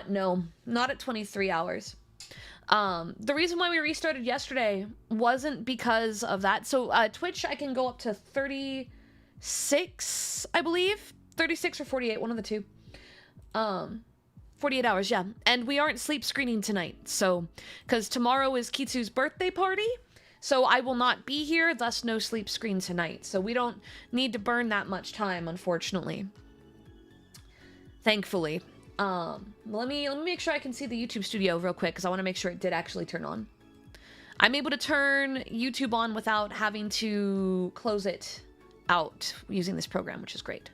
no, not at 23 hours. The reason why we restarted yesterday wasn't because of that. So Twitch, I can go up to 36, I believe. 36 or 48, one of the two. 48 hours, yeah. And we aren't sleep screening tonight, so, because tomorrow is Kitsu's birthday party, so I will not be here, thus no sleep screen tonight. So we don't need to burn that much time, unfortunately. Thankfully. Let me make sure I can see the YouTube studio real quick, because I want to make sure it did actually turn on. I'm able to turn YouTube on without having to close it out using this program, which is great.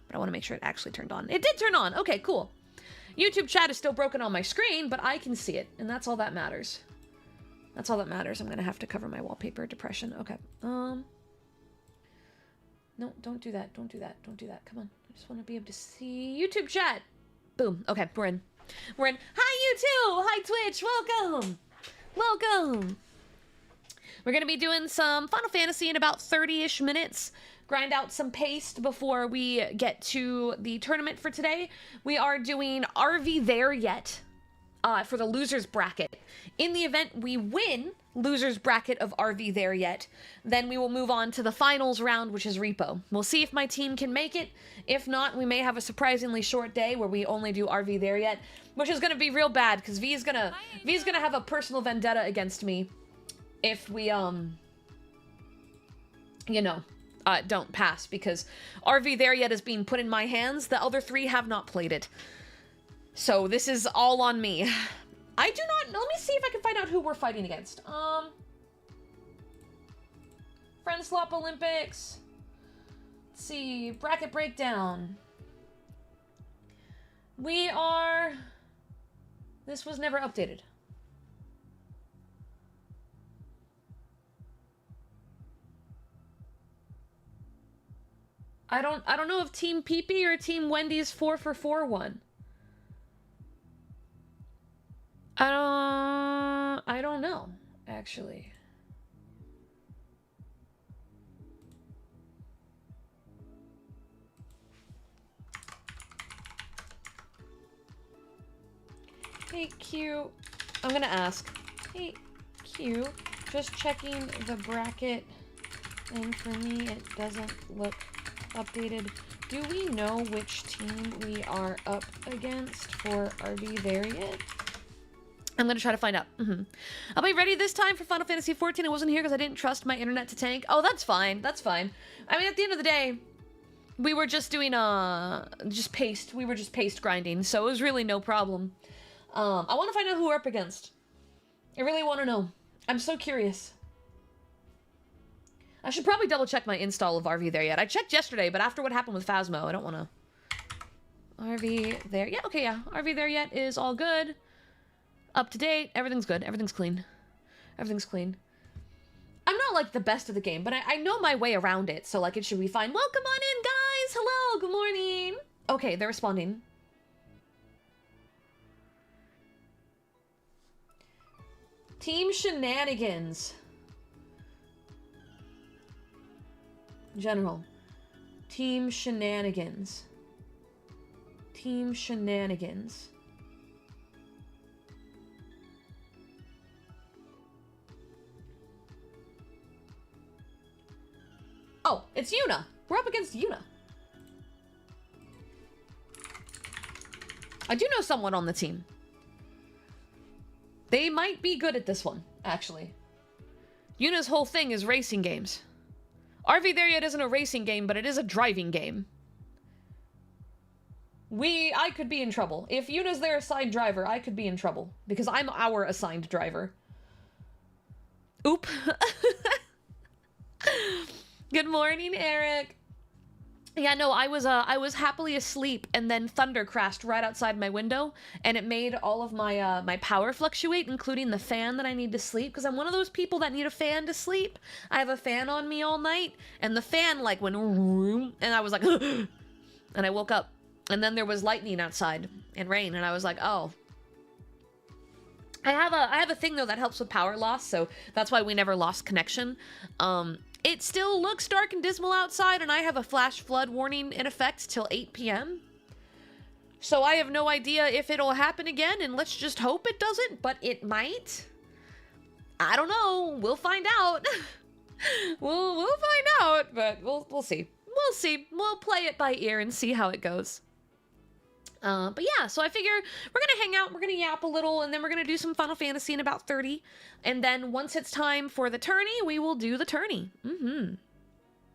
But I want to make sure it actually turned on. It did turn on! Okay, cool. YouTube chat is still broken on my screen, but I can see it, and that's all that matters. That's all that matters. I'm gonna have to cover my wallpaper. Depression. Okay. No, don't do that. Don't do that. Don't do that. Come on. I just want to be able to see YouTube chat. Boom. Okay, we're in. We're in. Hi, YouTube! Hi, Twitch! Welcome! Welcome! We're gonna be doing some Final Fantasy in about 30-ish minutes. Grind out some paste before we get to the tournament for today. We are doing Are We There Yet? For the losers bracket. In the event we win losers bracket of Are We There Yet, then we will move on to the finals round, which is Repo. We'll see if my team can make it. If not, we may have a surprisingly short day where we only do Are We There Yet, which is gonna be real bad because V's gonna have a personal vendetta against me if we you know, don't pass, because Are We There Yet is being put in my hands. The other three have not played it. So this is all on me. I do not... Let me see if I can find out who we're fighting against. Friend Slop Olympics. Let's see. Bracket breakdown. We are... This was never updated. I don't know if Team Pee-Pee or Team Wendy's 4 for 4 won. I don't know, actually. Hey, Q. I'm gonna ask. Hey, Q. Just checking the bracket, and for me, it doesn't look updated. Do we know which team we are up against for Are We There Yet? I'm gonna try to find out. I'll be ready this time for Final Fantasy XIV. I wasn't here because I didn't trust my internet to tank. Oh, that's fine. That's fine. I mean, at the end of the day, we were just doing, just paste. We were just paste grinding, so it was really no problem. I want to find out who we're up against. I really want to know. I'm so curious. I should probably double check my install of Are We There Yet. I checked yesterday, but after what happened with Phasmo, I don't want to... Are We There Yet? Okay, yeah. Are We There Yet is all good. Up to date. Everything's good. Everything's clean. Everything's clean. I'm not, like, the best of the game, but I know my way around it, so, like, it should be fine. Welcome on in, guys! Hello! Good morning! Okay, they're responding. Team Shenanigans. General. Team Shenanigans. Team Shenanigans. Oh, it's Yuna. We're up against Yuna. I do know someone on the team. They might be good at this one, actually. Yuna's whole thing is racing games. Are We There Yet isn't a racing game, but it is a driving game. I could be in trouble. If Yuna's their assigned driver, I could be in trouble. Because I'm our assigned driver. Oop. Good morning, Eric. Yeah, no, I was happily asleep, and then thunder crashed right outside my window, and it made all of my my power fluctuate, including the fan that I need to sleep, because I'm one of those people that need a fan to sleep. I have a fan on me all night, and the fan, like, went, and I was like, and I woke up, and then there was lightning outside, and rain, and I was like, oh. I have a thing, though, that helps with power loss, so that's why we never lost connection. It still looks dark and dismal outside, and I have a flash flood warning in effect till 8 p.m. So I have no idea if it'll happen again, and let's just hope it doesn't, but it might. I don't know. We'll find out. we'll find out, but we'll see. We'll see. We'll play it by ear and see how it goes. But yeah, so I figure we're gonna hang out, we're gonna yap a little, and then we're gonna do some Final Fantasy in about 30. And then once it's time for the tourney, we will do the tourney.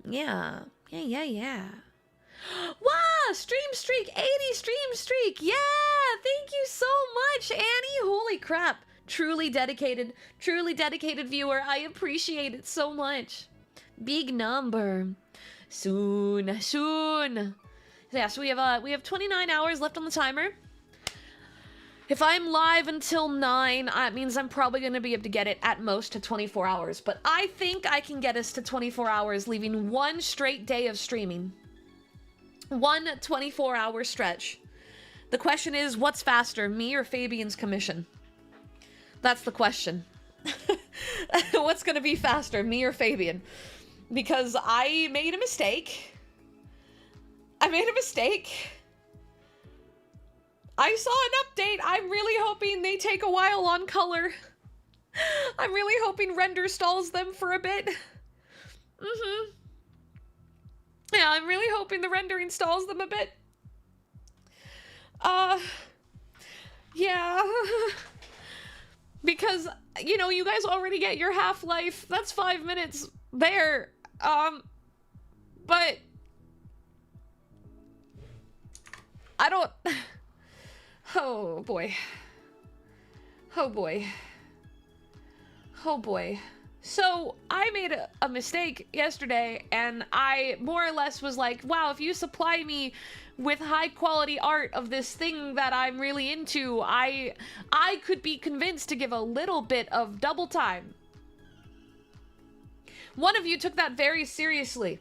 Yeah. Wow, stream streak, 80 stream streak. Yeah, thank you so much, Annie. Holy crap. Truly dedicated viewer. I appreciate it so much. Big number. Soon. Yeah, so we have 29 hours left on the timer. If I'm live until 9, that means I'm probably going to be able to get it at most to 24 hours. But I think I can get us to 24 hours, leaving one straight day of streaming. One 24-hour stretch. The question is, what's faster, me or Fabian's commission? That's the question. What's going to be faster, me or Fabian? Because I made a mistake. I saw an update. I'm really hoping they take a while on color. I'm really hoping render stalls them for a bit. Yeah, I'm really hoping the rendering stalls them a bit. Yeah. Because, you know, you guys already get your half-life. That's 5 minutes there. But I don't... Oh boy. So I made a mistake yesterday, and I more or less was like, wow, if you supply me with high quality art of this thing that I'm really into, I could be convinced to give a little bit of double time. One of you took that very seriously.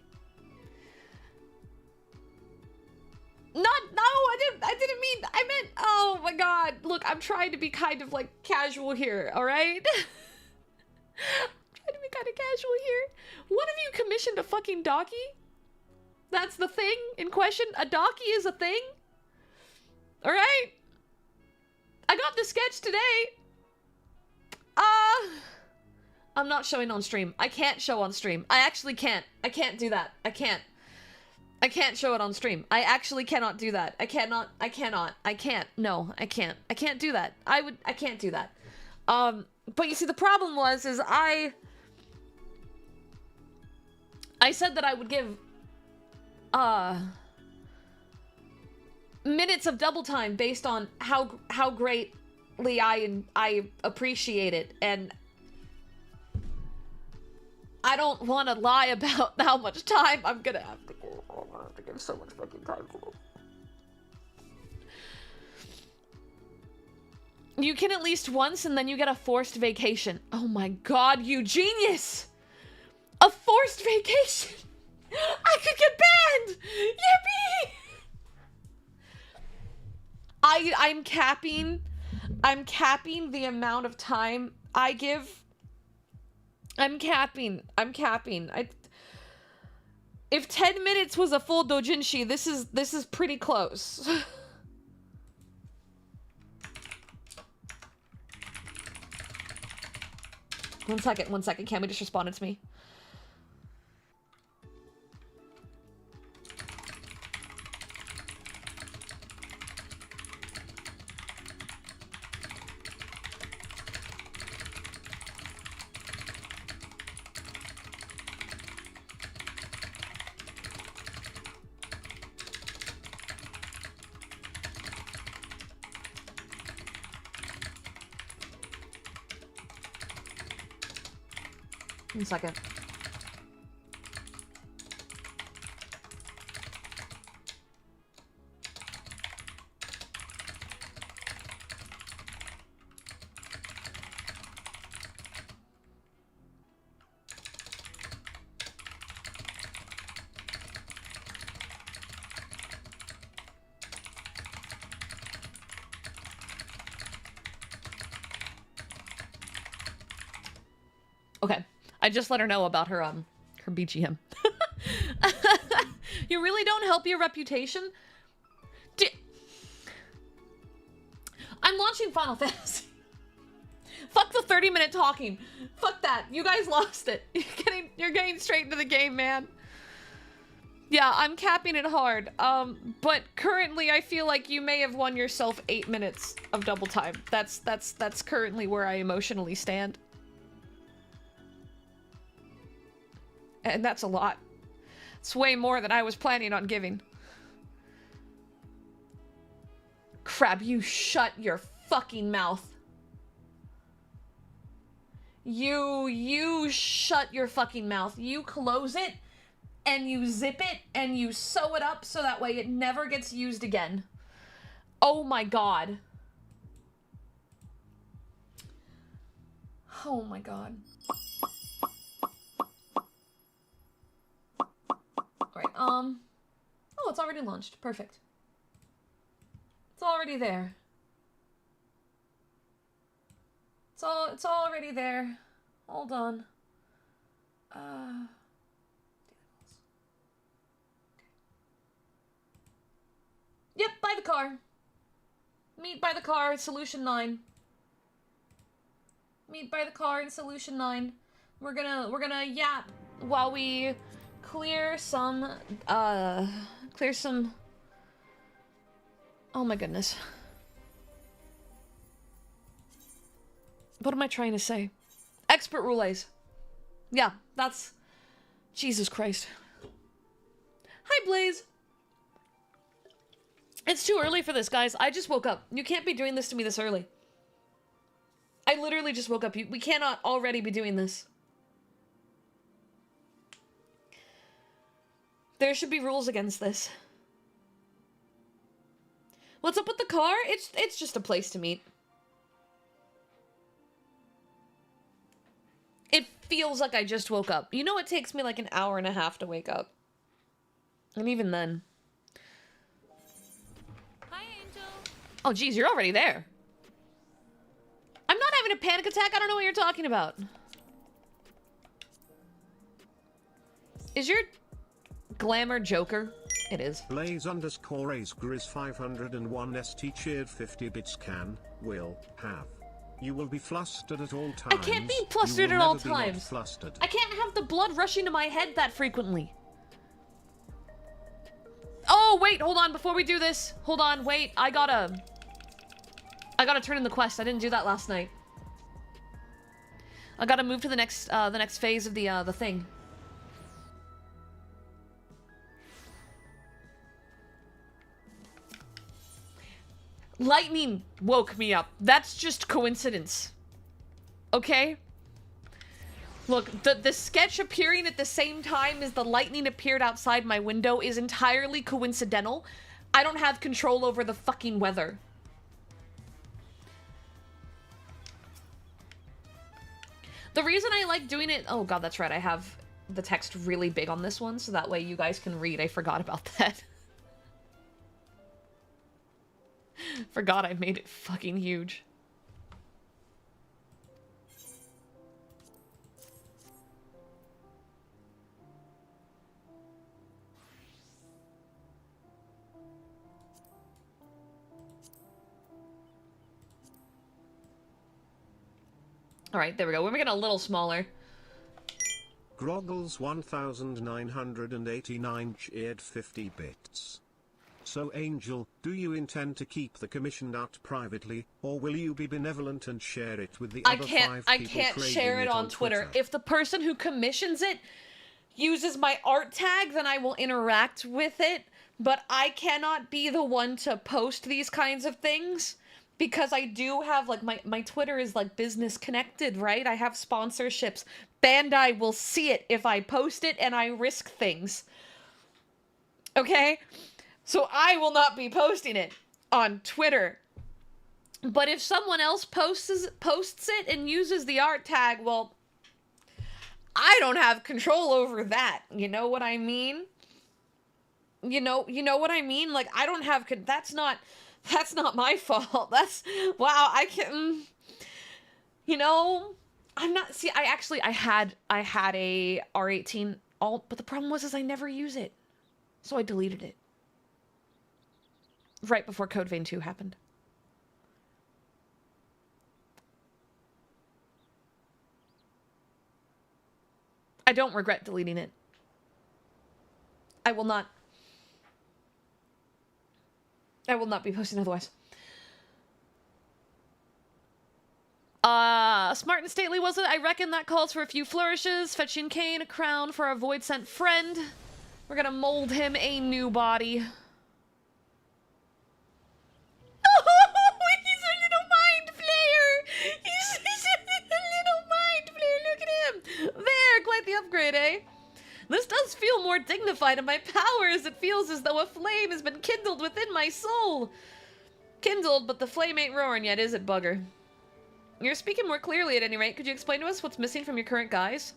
I meant, oh my god, look, I'm trying to be kind of like casual here, alright? Trying to be kind of casual here. One of you commissioned a fucking docky? That's the thing in question? A docky is a thing? Alright? I got the sketch today. I'm not showing on stream. I can't show on stream. I actually can't. I can't do that. I can't show it on stream. I actually cannot do that. I can't. No, I can't. I can't do that. I can't do that. But you see, the problem is I said that I would give, minutes of double time based on how greatly I appreciate it, and I don't want to lie about how much time I'm gonna have to give. I'm gonna have to give so much fucking time for it. You can at least once, and then you get a forced vacation. Oh my god, you genius! A forced vacation! I could get banned! Yippee! I'm capping the amount of time I give. I'm capping. If 10 minutes was a full doujinshi, this is pretty close. One second. Cammy just responded to me. One second. Okay. I just let her know about her BGM. You really don't help your reputation? I'm launching Final Fantasy. Fuck the 30-minute talking. Fuck that. You guys lost it. You're getting straight into the game, man. Yeah, I'm capping it hard. But currently I feel like you may have won yourself 8 minutes of double time. That's currently where I emotionally stand. And that's a lot. It's way more than I was planning on giving. Crab, you shut your fucking mouth. You shut your fucking mouth. You close it, and you zip it, and you sew it up so that way it never gets used again. Oh my god. Oh my god. Alright, oh, it's already launched. Perfect. It's already there. It's already there. Hold on. Yep, by the car. Meet by the car, solution 9. Meet by the car in solution 9. We're gonna yap while we clear some, oh my goodness. What am I trying to say? Expert roulettes. Yeah, that's... Jesus Christ. Hi, Blaze. It's too early for this, guys. I just woke up. You can't be doing this to me this early. I literally just woke up. We cannot already be doing this. There should be rules against this. What's up with the car? It's just a place to meet. It feels like I just woke up. You know, it takes me like an hour and a half to wake up. And even then. Hi, Angel. Oh, geez, you're already there. I'm not having a panic attack. I don't know what you're talking about. Is your glamour Joker? It is. Blaze_Ace 501 ST cheered 50 bits can, will, have. You will be flustered at all times. I can't be flustered at all times. I can't have the blood rushing to my head that frequently. Oh, wait, hold on, before we do this. Hold on, wait, I gotta turn in the quest. I didn't do that last night. I gotta move to the next phase of the thing. Lightning woke me up. That's just coincidence. Okay? Look, the sketch appearing at the same time as the lightning appeared outside my window is entirely coincidental. I don't have control over the fucking weather. The reason I like doing it... Oh god, that's right. I have the text really big on this one, so that way you guys can read. I forgot about that. Forgot I made it fucking huge. Alright, there we go. We're making it a little smaller. Groggles 1989 cheered 50 bits. So Angel, do you intend to keep the commissioned art privately, or will you be benevolent and share it with the other 5 people? I can't share it on Twitter. If the person who commissions it uses my art tag, then I will interact with it, but I cannot be the one to post these kinds of things, because I do have, like, my Twitter is, like, business connected, right? I have sponsorships. Bandai will see it if I post it, and I risk things. Okay? So I will not be posting it on Twitter. But if someone else posts it and uses the art tag, well, I don't have control over that. You know what I mean? You know what I mean? Like, I don't have, that's not my fault. That's, wow, I can, you know, I'm not, see, I had a R18 alt, but the problem was I never use it. So I deleted it. Right before Code Vein 2 happened. I don't regret deleting it. I will not be posting otherwise. Smart and stately, was it? I reckon that calls for a few flourishes. Fetching cane, a crown for our void-sent friend. We're gonna mold him a new body. Oh, he's a little mind flayer! He's a little mind flayer, look at him! There, quite the upgrade, eh? This does feel more dignified in my powers. It feels as though a flame has been kindled within my soul. Kindled, but the flame ain't roaring yet, is it, bugger? You're speaking more clearly at any rate. Could you explain to us what's missing from your current guise?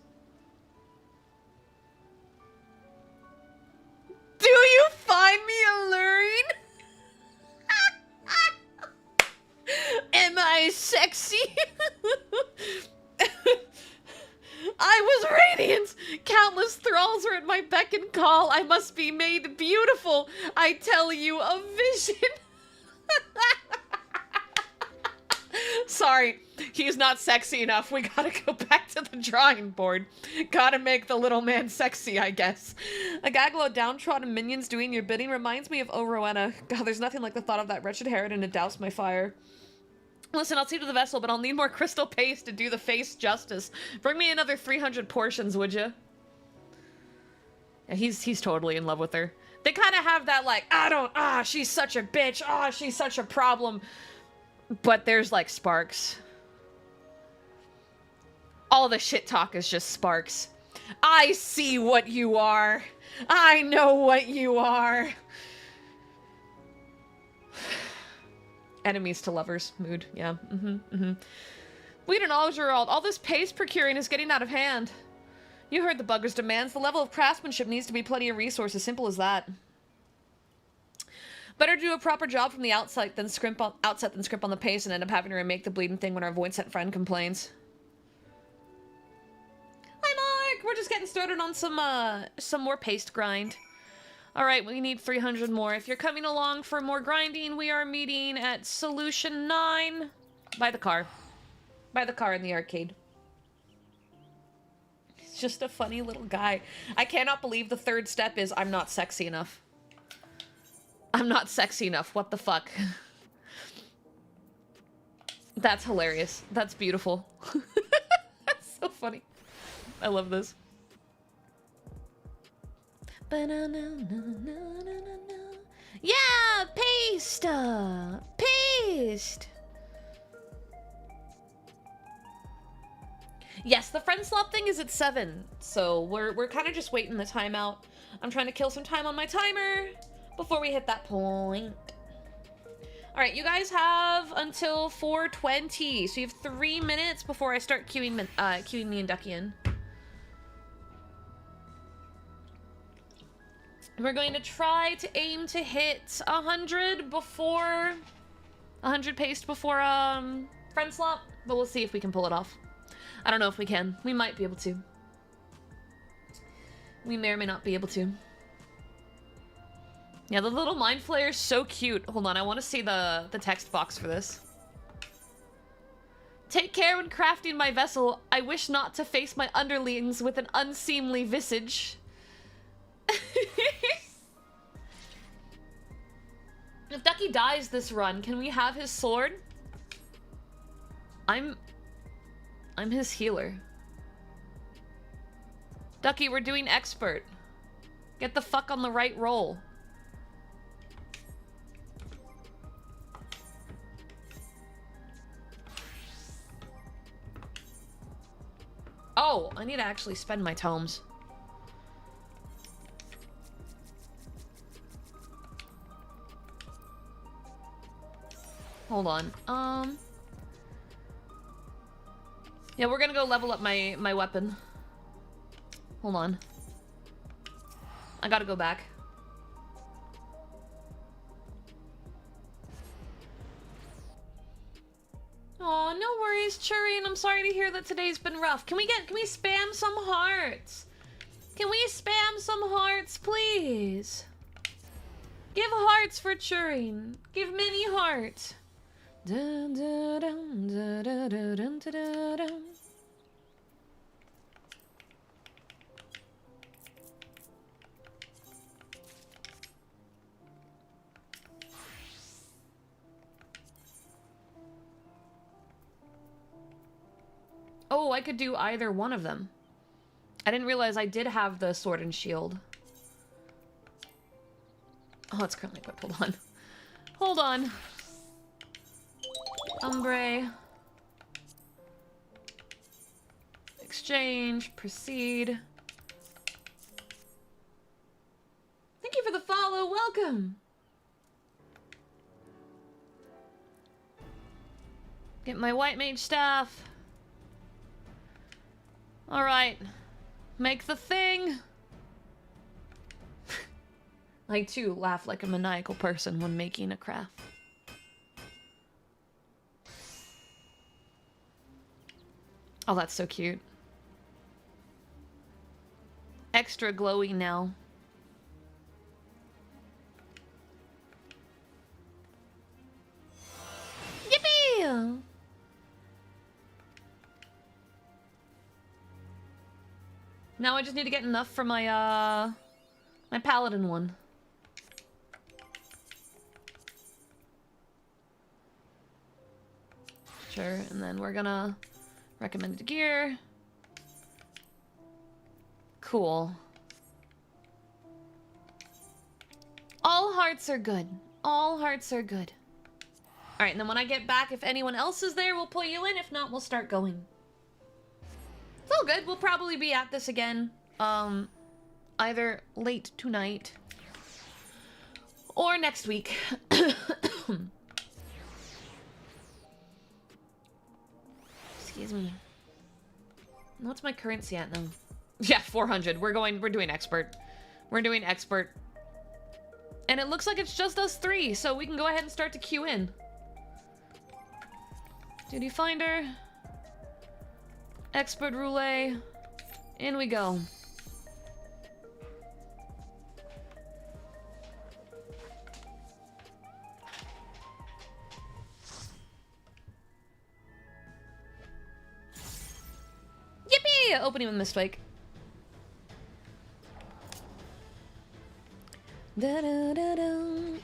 Do you find me alluring? Am I sexy? I was radiant! Countless thralls are at my beck and call. I must be made beautiful. I tell you, a vision. Sorry, he's not sexy enough. We gotta go back to the drawing board. Gotta make the little man sexy, I guess. A gaggle of downtrodden minions doing your bidding reminds me of O Rowena. God, there's nothing like the thought of that wretched Herod to douse my fire. Listen, I'll see to the vessel, but I'll need more crystal paste to do the face justice. Bring me another 300 portions, would you? Yeah, he's totally in love with her. They kind of have that, like, she's such a bitch. She's such a problem. But there's, like, sparks. All the shit talk is just sparks. I see what you are. I know what you are. Enemies to lovers mood. Yeah. We don't know, Gerald. All this paste procuring is getting out of hand. You heard the bugger's demands. The level of craftsmanship needs to be plenty of resources. Simple as that. Better do a proper job from the outset than scrimp on the paste and end up having to remake the bleeding thing when our void-sent friend complains. Hi, Mark! We're just getting started on some more paste grind. Alright, we need 300 more. If you're coming along for more grinding, we are meeting at Solution 9. By the car. By the car in the arcade. He's just a funny little guy. I cannot believe the third step is I'm not sexy enough. I'm not sexy enough. What the fuck? That's hilarious. That's beautiful. That's so funny. I love this. Yeah, paste! Paste! Yes, the friend swap thing is at 7, so we're kind of just waiting the time out. I'm trying to kill some time on my timer before we hit that point. Alright, you guys have until 4:20, so you have 3 minutes before I start queuing me and Ducky in. We're going to try to aim to hit 100 before... 100 paste before, friend swap, but we'll see if we can pull it off. I don't know if we can. We might be able to. We may or may not be able to. Yeah, the little mind flayer is so cute. Hold on, I want to see the text box for this. Take care when crafting my vessel. I wish not to face my underlings with an unseemly visage. If Ducky dies this run, can we have his sword? I'm his healer. Ducky, we're doing expert. Get the fuck on the right roll. Oh, I need to actually spend my tomes. Hold on. Yeah, we're gonna go level up my weapon. Hold on. I gotta go back. Oh, no worries, tURN. I'm sorry to hear that today's been rough. Can we spam some hearts? Can we spam some hearts, please? Give hearts for tURN. Give many hearts. Dun, dun, dun, dun, dun, dun, dun, dun, dun. Oh, I could do either one of them. I didn't realize I did have the sword and shield. Oh, it's currently equipped. Hold on. Hold on. Umbre. Exchange. Proceed. Thank you for the follow. Welcome. Get my white mage staff. Alright. Make the thing. I too laugh like a maniacal person when making a craft. Oh, that's so cute. Extra glowy now. Yippee! Now I just need to get enough for my, my paladin one. Sure, and then we're gonna recommended gear. Cool. All hearts are good. All hearts are good. Alright, and then when I get back, if anyone else is there, we'll pull you in. If not, we'll start going. It's all good. We'll probably be at this again, either late tonight or next week. Excuse me. What's my currency at now? Yeah, 400. We're doing expert. We're doing expert. And it looks like it's just us three, so we can go ahead and start to queue in. Duty finder. Expert roulette. In we go. Yippee! Opening with mistake. Da, da, da, da.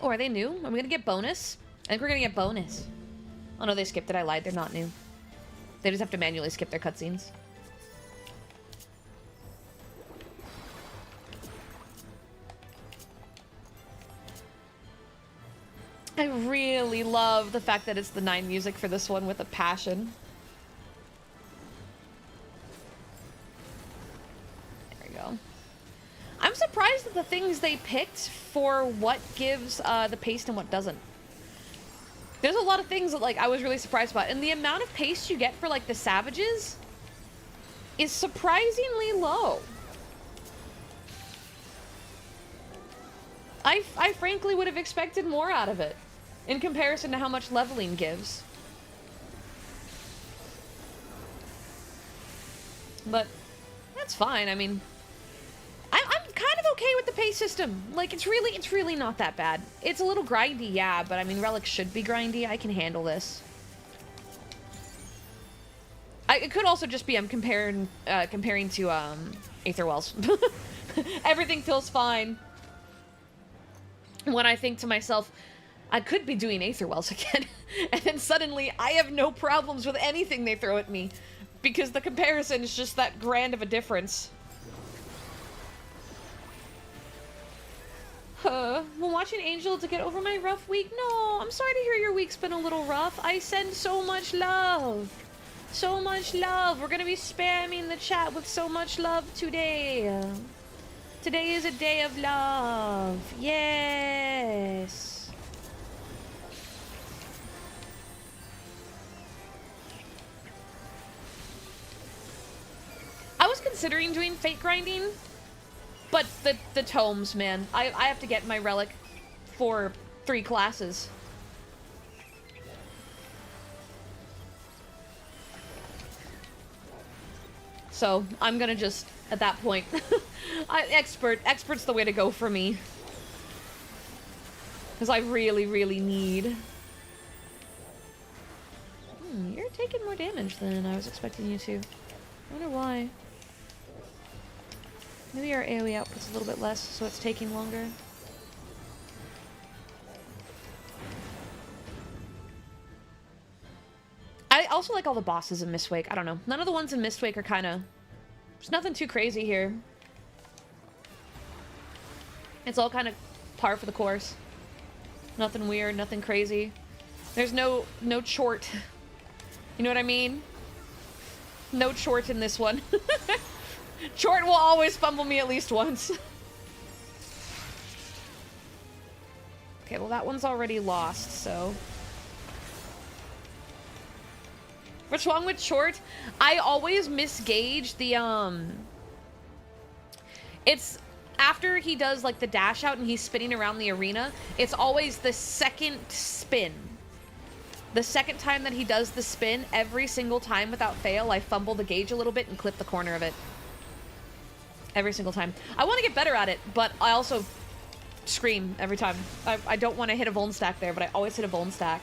Oh, are they new? Are we gonna get bonus? I think we're gonna get bonus. Oh no, they skipped it. I lied. They're not new. They just have to manually skip their cutscenes. I really love the fact that it's the 9 music for this one with a passion. There we go. I'm surprised at the things they picked for what gives the paste and what doesn't. There's a lot of things that, like, I was really surprised about. And the amount of paste you get for, like, the savages is surprisingly low. I frankly would have expected more out of it in comparison to how much leveling gives. But that's fine. I mean, I'm kind of okay with the pay system. Like, it's really not that bad. It's a little grindy, yeah, but I mean, Relic should be grindy. I can handle this. It could also just be I'm comparing to Aetherwells. Everything feels fine. When I think to myself, I could be doing Aetherwells again, and then suddenly I have no problems with anything they throw at me, because the comparison is just that grand of a difference. Well, watching Angel to get over my rough week? No, I'm sorry to hear your week's been a little rough. I send so much love. So much love. We're gonna be spamming the chat with so much love today. Today is a day of love. Yes. I was considering doing fate grinding, but the tomes, man. I have to get my relic for 3 classes. So I'm gonna just, at that point, expert's the way to go for me. Because I really need. You're taking more damage than I was expecting you to. I wonder why. Maybe our AoE output's a little bit less, so it's taking longer. also like all the bosses in Mistwake. I don't know. None of the ones in Mistwake are kind of... There's nothing too crazy here. It's all kind of par for the course. Nothing weird, nothing crazy. There's no chort. You know what I mean? No chort in this one. Chort will always fumble me at least once. Okay, well that one's already lost, so... What's wrong with Chort? I always misgauge the, It's... After he does, like, the dash out and he's spinning around the arena, it's always the second spin. The second time that he does the spin, every single time without fail, I fumble the gauge a little bit and clip the corner of it. Every single time. I want to get better at it, but I also scream every time. I don't want to hit a Vuln stack there, but I always hit a Vuln stack.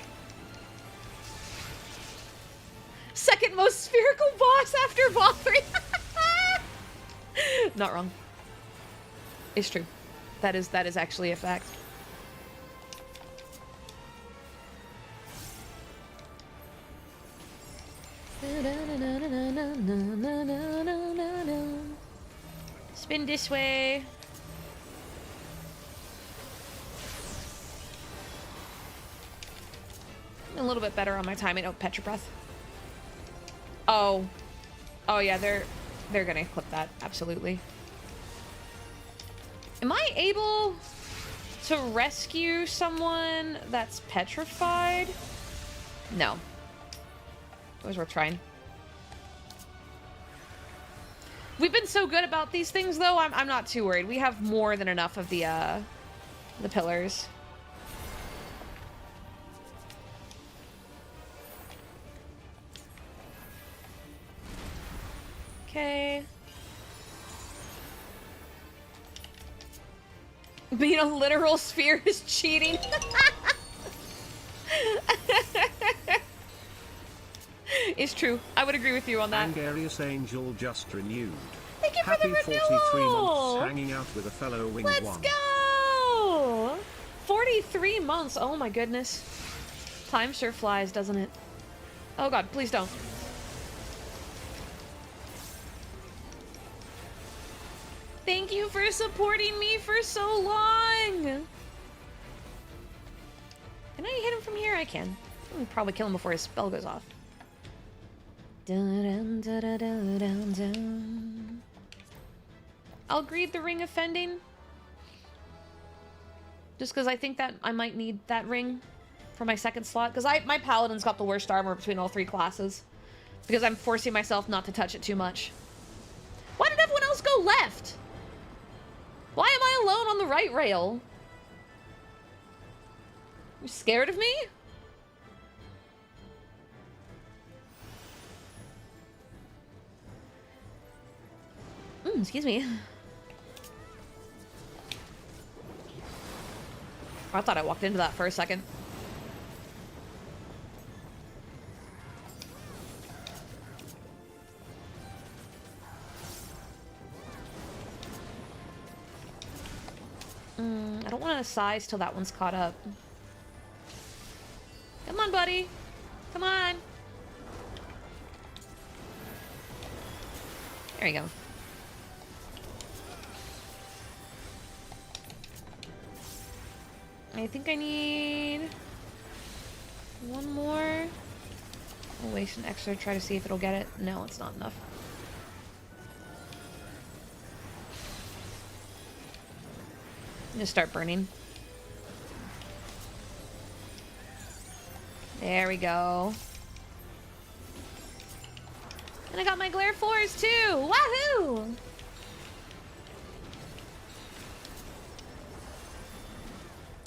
Second most spherical boss after Valkyrie. Not wrong. It's true. That is actually a fact. Spin this way. I'm a little bit better on my timing. Oh, Petra Breath. Oh. Oh yeah, they're gonna clip that, absolutely. Am I able to rescue someone that's petrified? No. It was worth trying. We've been so good about these things, though, I'm not too worried. We have more than enough of the pillars. Okay. Being a literal sphere is cheating. It's true. I would agree with you on that. Angarius Angel just renewed. Thank you for Happy the renewal. 43 months hanging out with a fellow winged one. Let's go! 43 months. Oh my goodness. Time sure flies, doesn't it? Oh god, please don't. Thank you for supporting me for so long! Can I hit him from here? I can. I can probably kill him before his spell goes off. Dun, dun, dun, dun, dun, dun. I'll greed the ring of fending. Just because I think that I might need that ring for my second slot. Because my paladin's got the worst armor between all three classes. Because I'm forcing myself not to touch it too much. Why did everyone else go left? Why am I alone on the right rail? You scared of me? Excuse me. I thought I walked into that for a second. I don't want to size till that one's caught up. Come on, buddy. Come on. There you go. I think I need one more. I'll waste an extra to try to see if it'll get it. No, it's not enough. Just start burning. There we go. And I got my Glare 4s too! Wahoo!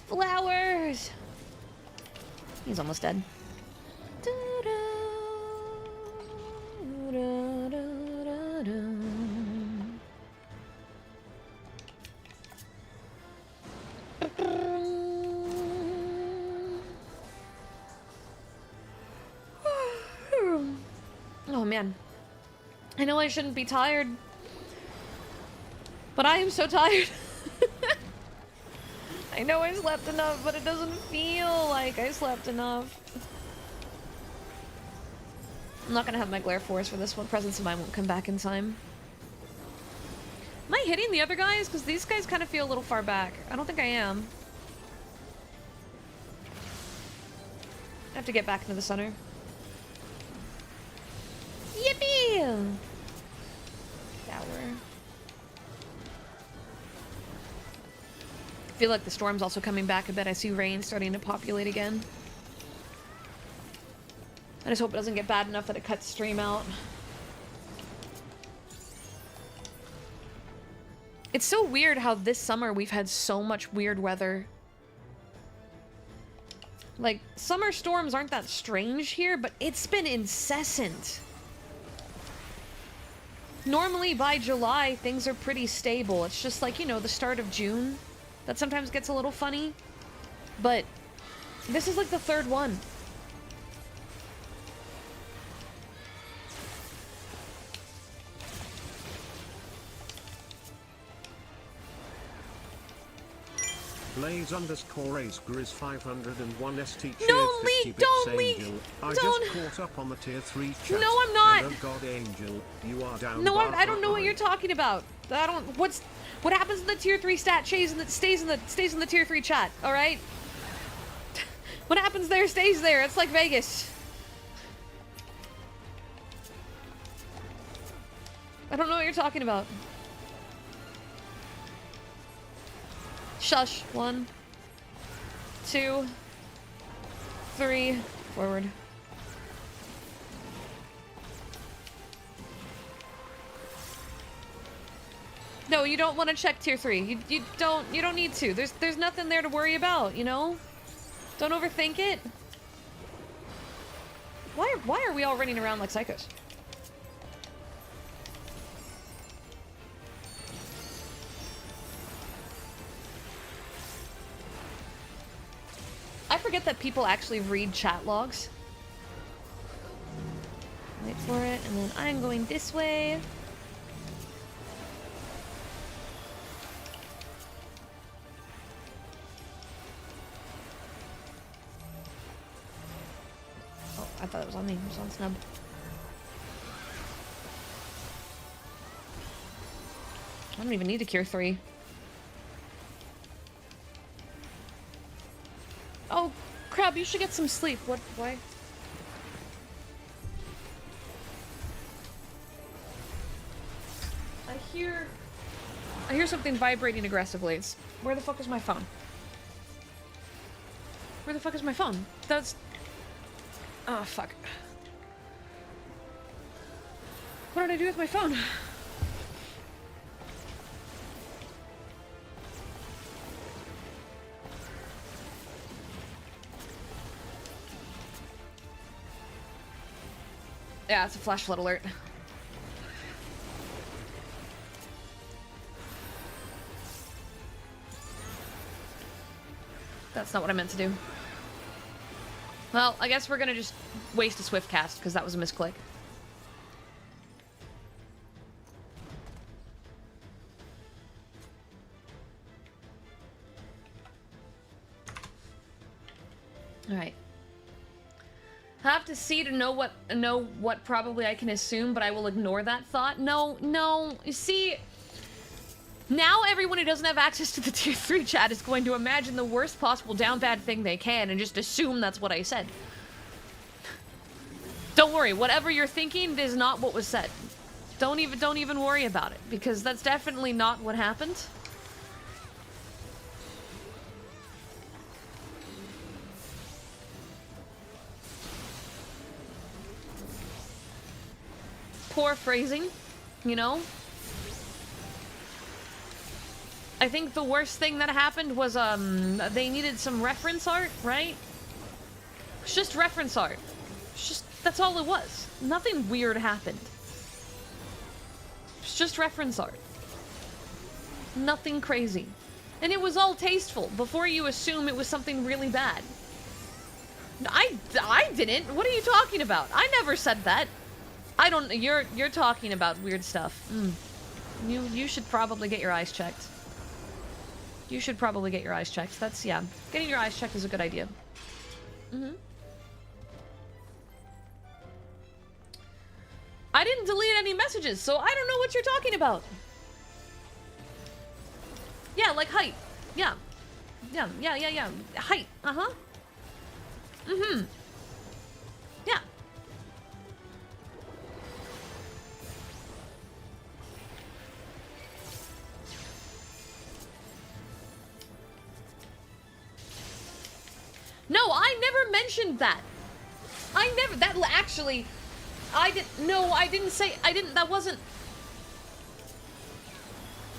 Flowers! He's almost dead. Oh man. I know I shouldn't be tired, but I am so tired. I know I slept enough, but it doesn't feel like I slept enough. I'm not gonna have my Glare Force for this one. Presence of Mind won't come back in time. Am I hitting the other guys? Because these guys kind of feel a little far back. I don't think I am. I have to get back into the center. Yippee! Tower. I feel like the storm's also coming back a bit. I see rain starting to populate again. I just hope it doesn't get bad enough that it cuts stream out. It's so weird how this summer we've had so much weird weather. Like, summer storms aren't that strange here, but it's been incessant. Normally, by July, things are pretty stable. It's just like, you know, the start of June that sometimes gets a little funny. But this is like the third one. Blaze underscore Ace Grizz 501 ST. No, Leak, don't leak! I Don't. just caught up on the tier 3 chat. No, I'm not! And oh God, Angel, you are down. No, I don't know what you're talking about. I don't. What happens in the tier 3 stat stays in the tier 3 chat. All right. What happens there stays there. It's like Vegas. I don't know what you're talking about. Shush. 1, 2, 3. Forward. No, you don't want to check tier 3. You don't need to. There's nothing there to worry about, you know? Don't overthink it. Why are we all running around like psychos? I forget that people actually read chat logs. Wait for it, and then I'm going this way. Oh, I thought it was on me. It was on Snub. I don't even need to cure 3. Oh, crap, you should get some sleep. What? Why? I hear something vibrating aggressively. It's... Where the fuck is my phone? Where the fuck is my phone? That's... Oh, fuck. What did I do with my phone? Yeah, it's a flash flood alert. That's not what I meant to do. Well, I guess we're gonna just waste a swift cast, because that was a misclick. Alright. Have to see to know what probably I can assume, but I will ignore that thought. No, you see, now everyone who doesn't have access to the tier 3 chat is going to imagine the worst possible down bad thing they can and just assume that's what I said. Don't worry, whatever you're thinking is not what was said. Don't even worry about it, because that's definitely not what happened. Poor phrasing, you know? I think the worst thing that happened was, they needed some reference art, right? It's just reference art. It's just, that's all it was. Nothing weird happened. It's just reference art. Nothing crazy. And it was all tasteful, before you assume it was something really bad. I didn't. What are you talking about? I never said that. I don't... You're talking about weird stuff. You should probably get your eyes checked. You should probably get your eyes checked. That's... Yeah. Getting your eyes checked is a good idea. I didn't delete any messages, so I don't know what you're talking about. Yeah, like height. Yeah. Yeah. Height. Uh-huh. Mm-hmm. Yeah. No, I never mentioned that. Actually, I didn't say, that wasn't.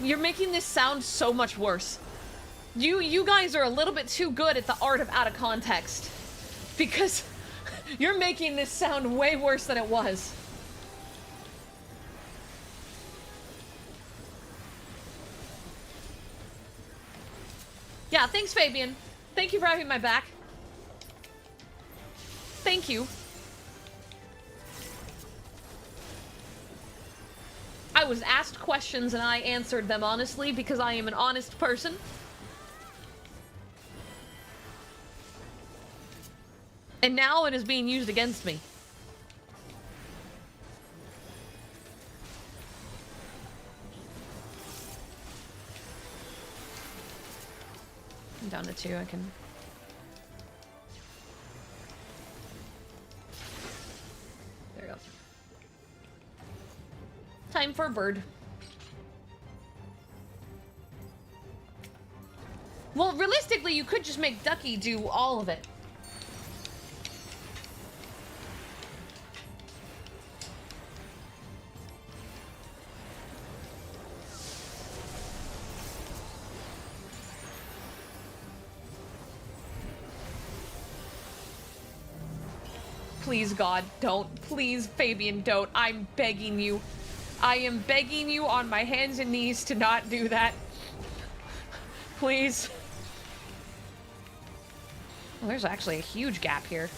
You're making this sound so much worse. You guys are a little bit too good at the art of out of context. Because you're making this sound way worse than it was. Yeah, thanks, Fabian. Thank you for having my back. Thank you. I was asked questions and I answered them honestly because I am an honest person. And now it is being used against me. I'm down to 2, I can... There we go. Time for a bird. Well, realistically, you could just make Ducky do all of it. Please, God, don't. Please, Fabian, don't. I'm begging you. I am begging you on my hands and knees to not do that. Please. Well, there's actually a huge gap here.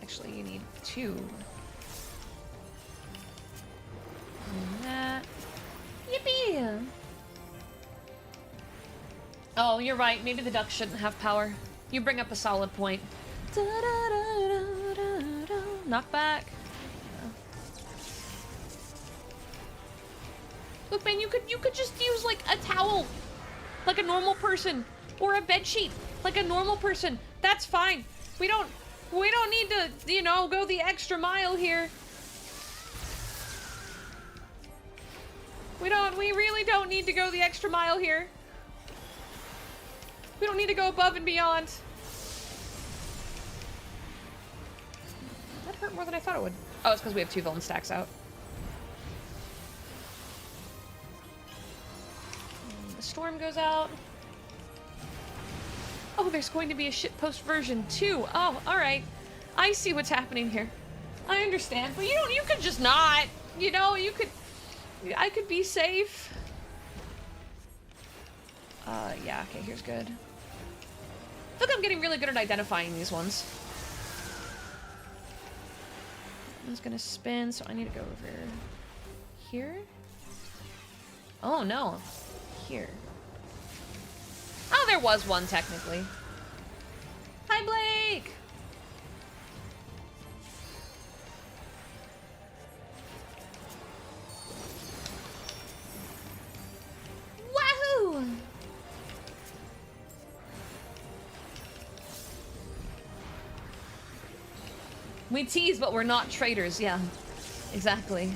Actually, you need 2. And that. Yippee! Oh, you're right. Maybe the duck shouldn't have power. You bring up a solid point. Knock back. Look, man, you could just use like a towel, like a normal person, or a bed sheet, like a normal person. That's fine. We don't need to, you know, go the extra mile here. We really don't need to go the extra mile here. We don't need to go above and beyond. That hurt more than I thought it would. Oh, it's because we have 2 villain stacks out. The storm goes out. Oh, there's going to be a shitpost version too. Oh, alright. I see what's happening here. I understand. But you could just not. You know, I could be safe. Yeah, okay, here's good. I think I'm getting really good at identifying these ones. One's gonna spin, so I need to go over here. Oh no, here. Oh, there was one technically. Hi, Blake! Wahoo! We tease, but we're not traitors. Yeah, exactly.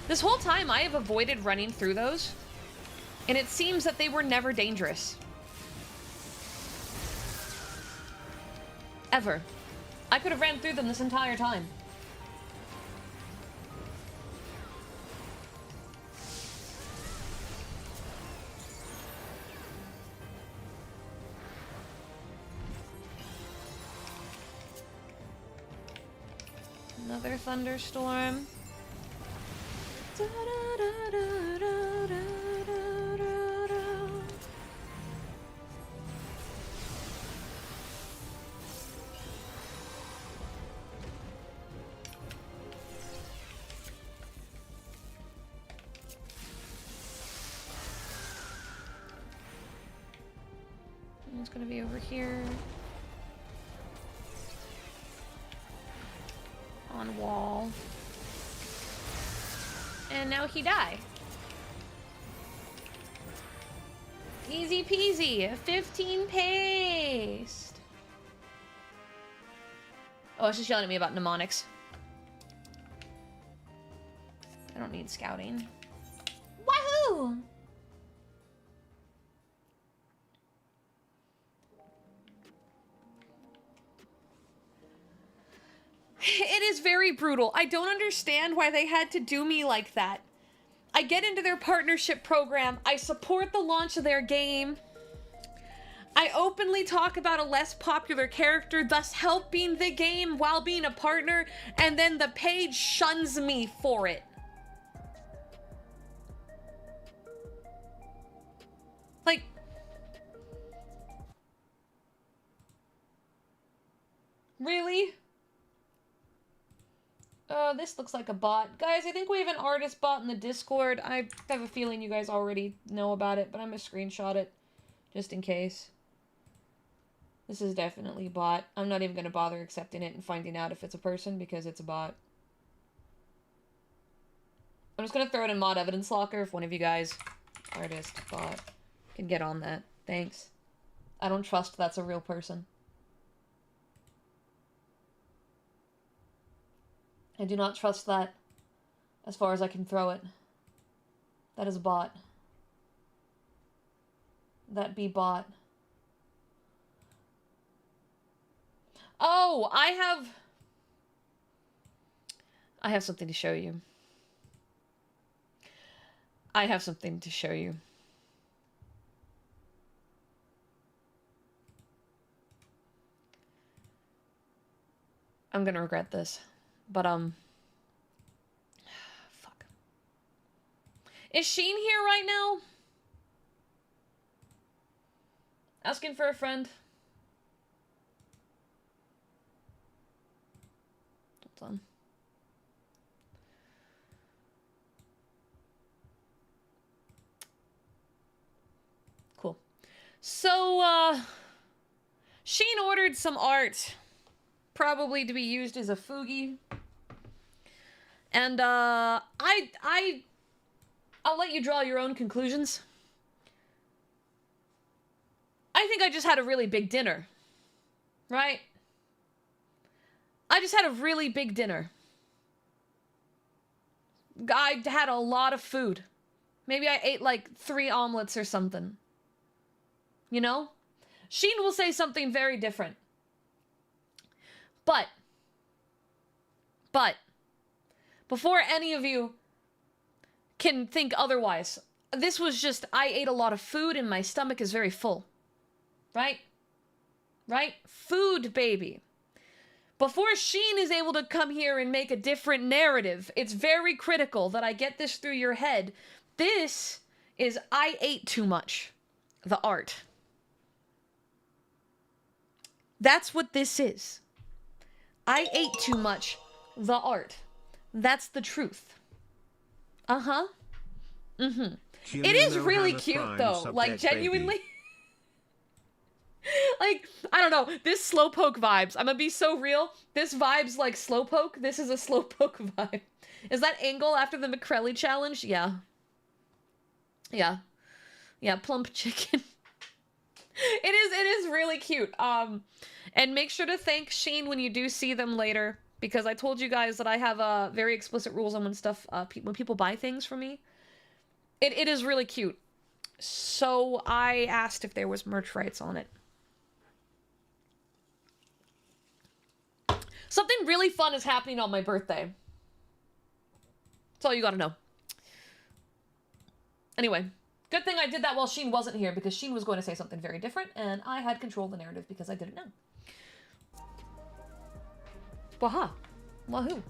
This whole time, I have avoided running through those, and it seems that they were never dangerous. Ever. I could have ran through them this entire time. Another thunderstorm. one's gonna be over here. On wall. And now he die. Easy peasy. 15 paste. Oh, it's just yelling at me about mnemonics. I don't need scouting. Wahoo! It is very brutal. I don't understand why they had to do me like that. I get into their partnership program. I support the launch of their game. I openly talk about a less popular character, thus helping the game while being a partner, and then the page shuns me for it. Like... Really? This looks like a bot. Guys, I think we have an artist bot in the Discord. I have a feeling you guys already know about it, but I'm gonna screenshot it just in case. This is definitely a bot. I'm not even gonna bother accepting it and finding out if it's a person because it's a bot. I'm just gonna throw it in mod evidence locker if one of you guys, artist bot, can get on that. Thanks. I don't trust that's a real person. I do not trust that as far as I can throw it. That is a bot. That be bot. Oh, I have something to show you. I have something to show you. I'm gonna regret this. But, fuck. Is Sheen here right now? Asking for a friend. Hold on. Cool. So, Sheen ordered some art. Probably to be used as a Fugi. And, I'll let you draw your own conclusions. I think I just had a really big dinner. Right? I just had a really big dinner. I had a lot of food. Maybe I ate like 3 omelets or something. You know? Sheen will say something very different. But, before any of you can think otherwise, this was just, I ate a lot of food and my stomach is very full. Right? Right? Food, baby. Before Sheen is able to come here and make a different narrative, it's very critical that I get this through your head. This is I ate too much. The art. That's what this is. I ate too much. The art. That's the truth. Uh-huh. Mm-hmm. It is really cute, though. Like, genuinely. Like, I don't know. This Slowpoke vibes. I'm gonna be so real. This vibes like Slowpoke. This is a Slowpoke vibe. Is that angle after the McCrelly challenge? Yeah. Yeah. Yeah, plump chicken. It is really cute. And make sure to thank Sheen when you do see them later, because I told you guys that I have very explicit rules on when stuff when people buy things from me. It is really cute. So I asked if there was merch rights on it. Something really fun is happening on my birthday. That's all you gotta know. Anyway. Good thing I did that while Sheen wasn't here, because Sheen was going to say something very different, and I had control of the narrative because I didn't know. Waha. Wahoo.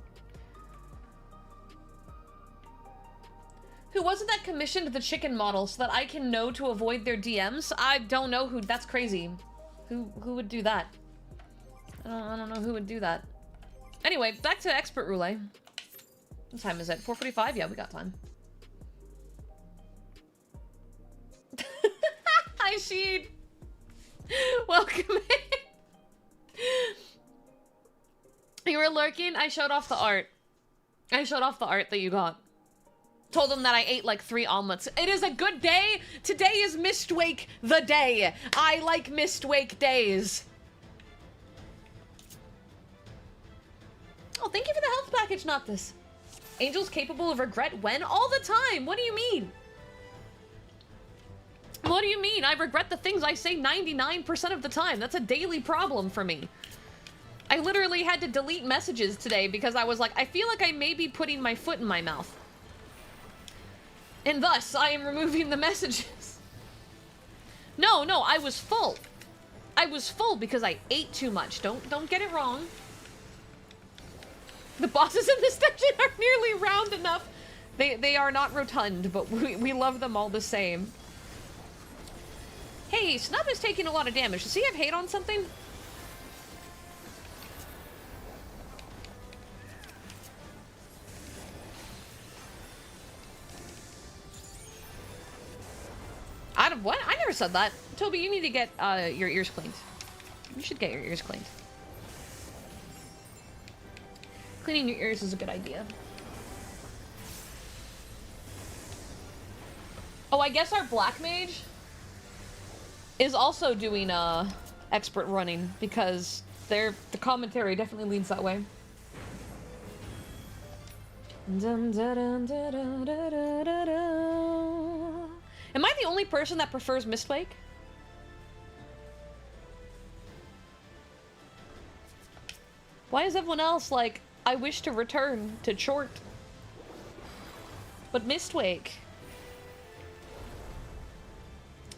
Who wasn't that commissioned the chicken model so that I can know to avoid their DMs? I don't know who. That's crazy. Who would do that? I don't know who would do that. Anyway, back to Expert Roulette. What time is it? 4:45? Yeah, we got time. Hi, Sheen. Welcome in. You were lurking? I showed off the art. I showed off the art that you got. Told them that I ate like 3 omelets. It is a good day. Today is Mistwake the day. I like Mistwake days. Oh, thank you for the health package, not this. Angels capable of regret when? All the time. What do you mean? What do you mean? I regret the things I say 99% of the time. That's a daily problem for me. I literally had to delete messages today because I was like, I feel like I may be putting my foot in my mouth. And thus, I am removing the messages. No, I was full. I was full because I ate too much. Don't get it wrong. The bosses in this dungeon are nearly round enough. They are not rotund, but we love them all the same. Hey, Snub is taking a lot of damage. Does he have hate on something? What? I never said that. Toby, you need to get your ears cleaned. You should get your ears cleaned. Cleaning your ears is a good idea. Oh, I guess our black mage is also doing expert running because the commentary definitely leans that way. Am I the only person that prefers Mistwake? Why is everyone else like, I wish to return to Chort? But Mistwake.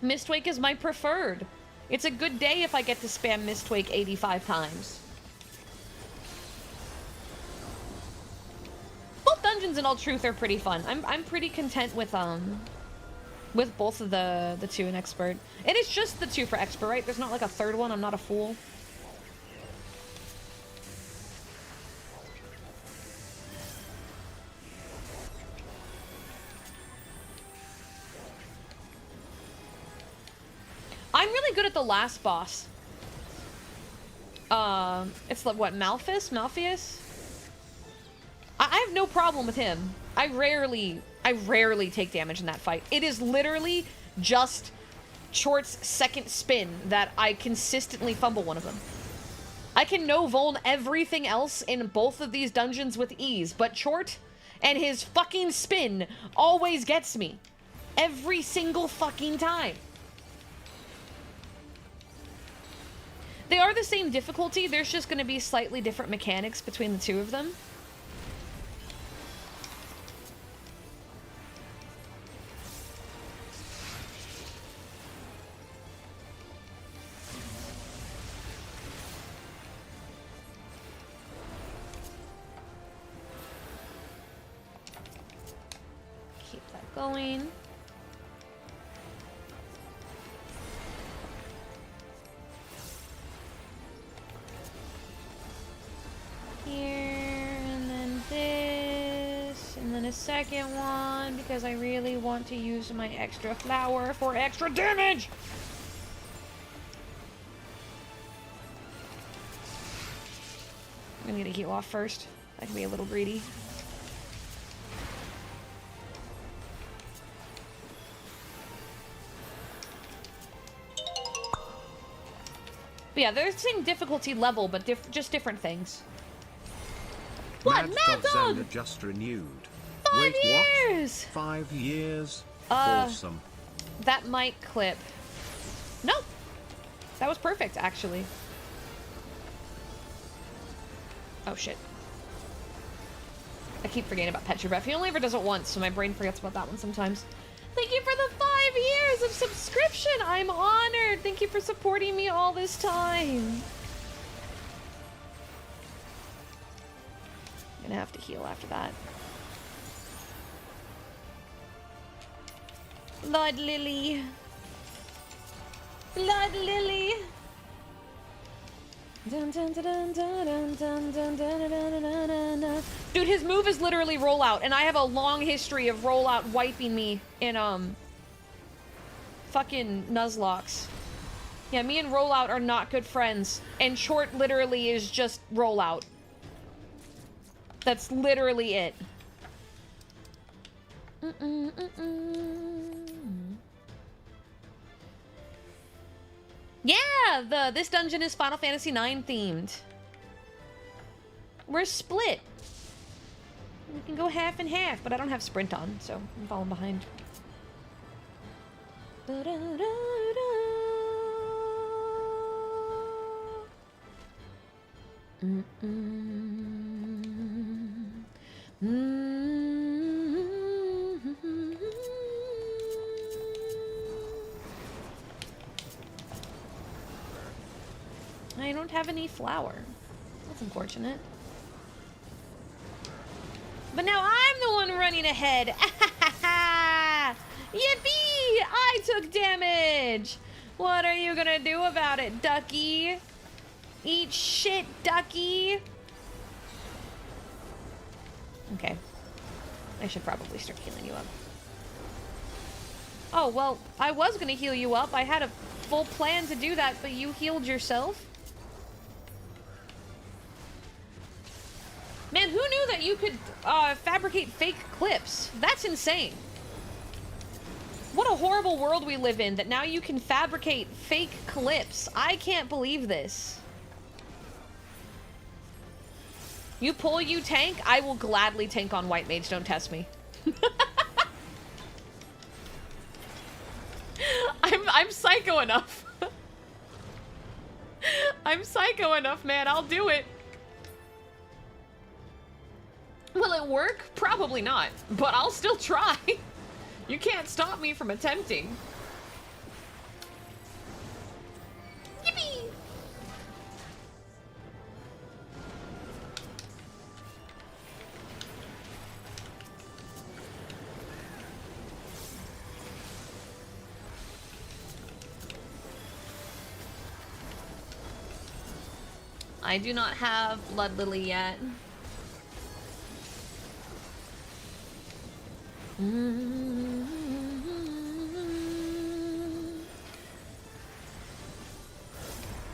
Mistwake is my preferred. It's a good day if I get to spam Mistwake 85 times. Both dungeons in all truth are pretty fun. I'm pretty content with both of the 2 in expert. And it's just the 2 for expert, right? There's not like a third one. I'm not a fool. I'm really good at the last boss. It's like, what, Malpheus? I have no problem with him. I rarely take damage in that fight. It is literally just Chort's second spin that I consistently fumble one of them. I can no-vuln everything else in both of these dungeons with ease, but Chort and his fucking spin always gets me. Every single fucking time. They are the same difficulty, there's just going to be slightly different mechanics between the 2 of them. Keep that going. Here, and then this, and then a second one, because I really want to use my extra flower for extra damage! I'm gonna get a heal off first. That can be a little greedy. But yeah, they're the same difficulty level, but just different things. What? Mad Dog! Just renewed. 5 Wait, years! What? 5 years? Awesome. That mic clip. Nope. That was perfect, actually. Oh, shit. I keep forgetting about Pet Your Breath. He only ever does it once, so my brain forgets about that one sometimes. Thank you for the 5 years of subscription! I'm honored! Thank you for supporting me all this time. I'm gonna have to heal after that. Blood Lily. Blood Lily. Dude, his move is literally rollout, and I have a long history of rollout wiping me in fucking Nuzlocke. Yeah, me and Rollout are not good friends. And short literally is just Rollout. That's literally it. Yeah, this dungeon is Final Fantasy IX themed. We're split. We can go half and half, but I don't have sprint on, so I'm falling behind. I don't have any flour. That's unfortunate. But now I'm the one running ahead. Yippee! I took damage! What are you gonna do about it, ducky? Eat shit, ducky! Okay. I should probably start healing you up. Oh, well, I was gonna heal you up. I had a full plan to do that, but you healed yourself. Man, who knew that you could fabricate fake clips? That's insane. What a horrible world we live in, that now you can fabricate fake clips. I can't believe this. You pull, you tank, I will gladly tank on White Mage, don't test me. I'm psycho enough. I'm psycho enough, man, I'll do it. Will it work? Probably not, but I'll still try. You can't stop me from attempting. Yippee! I do not have Blood Lily yet.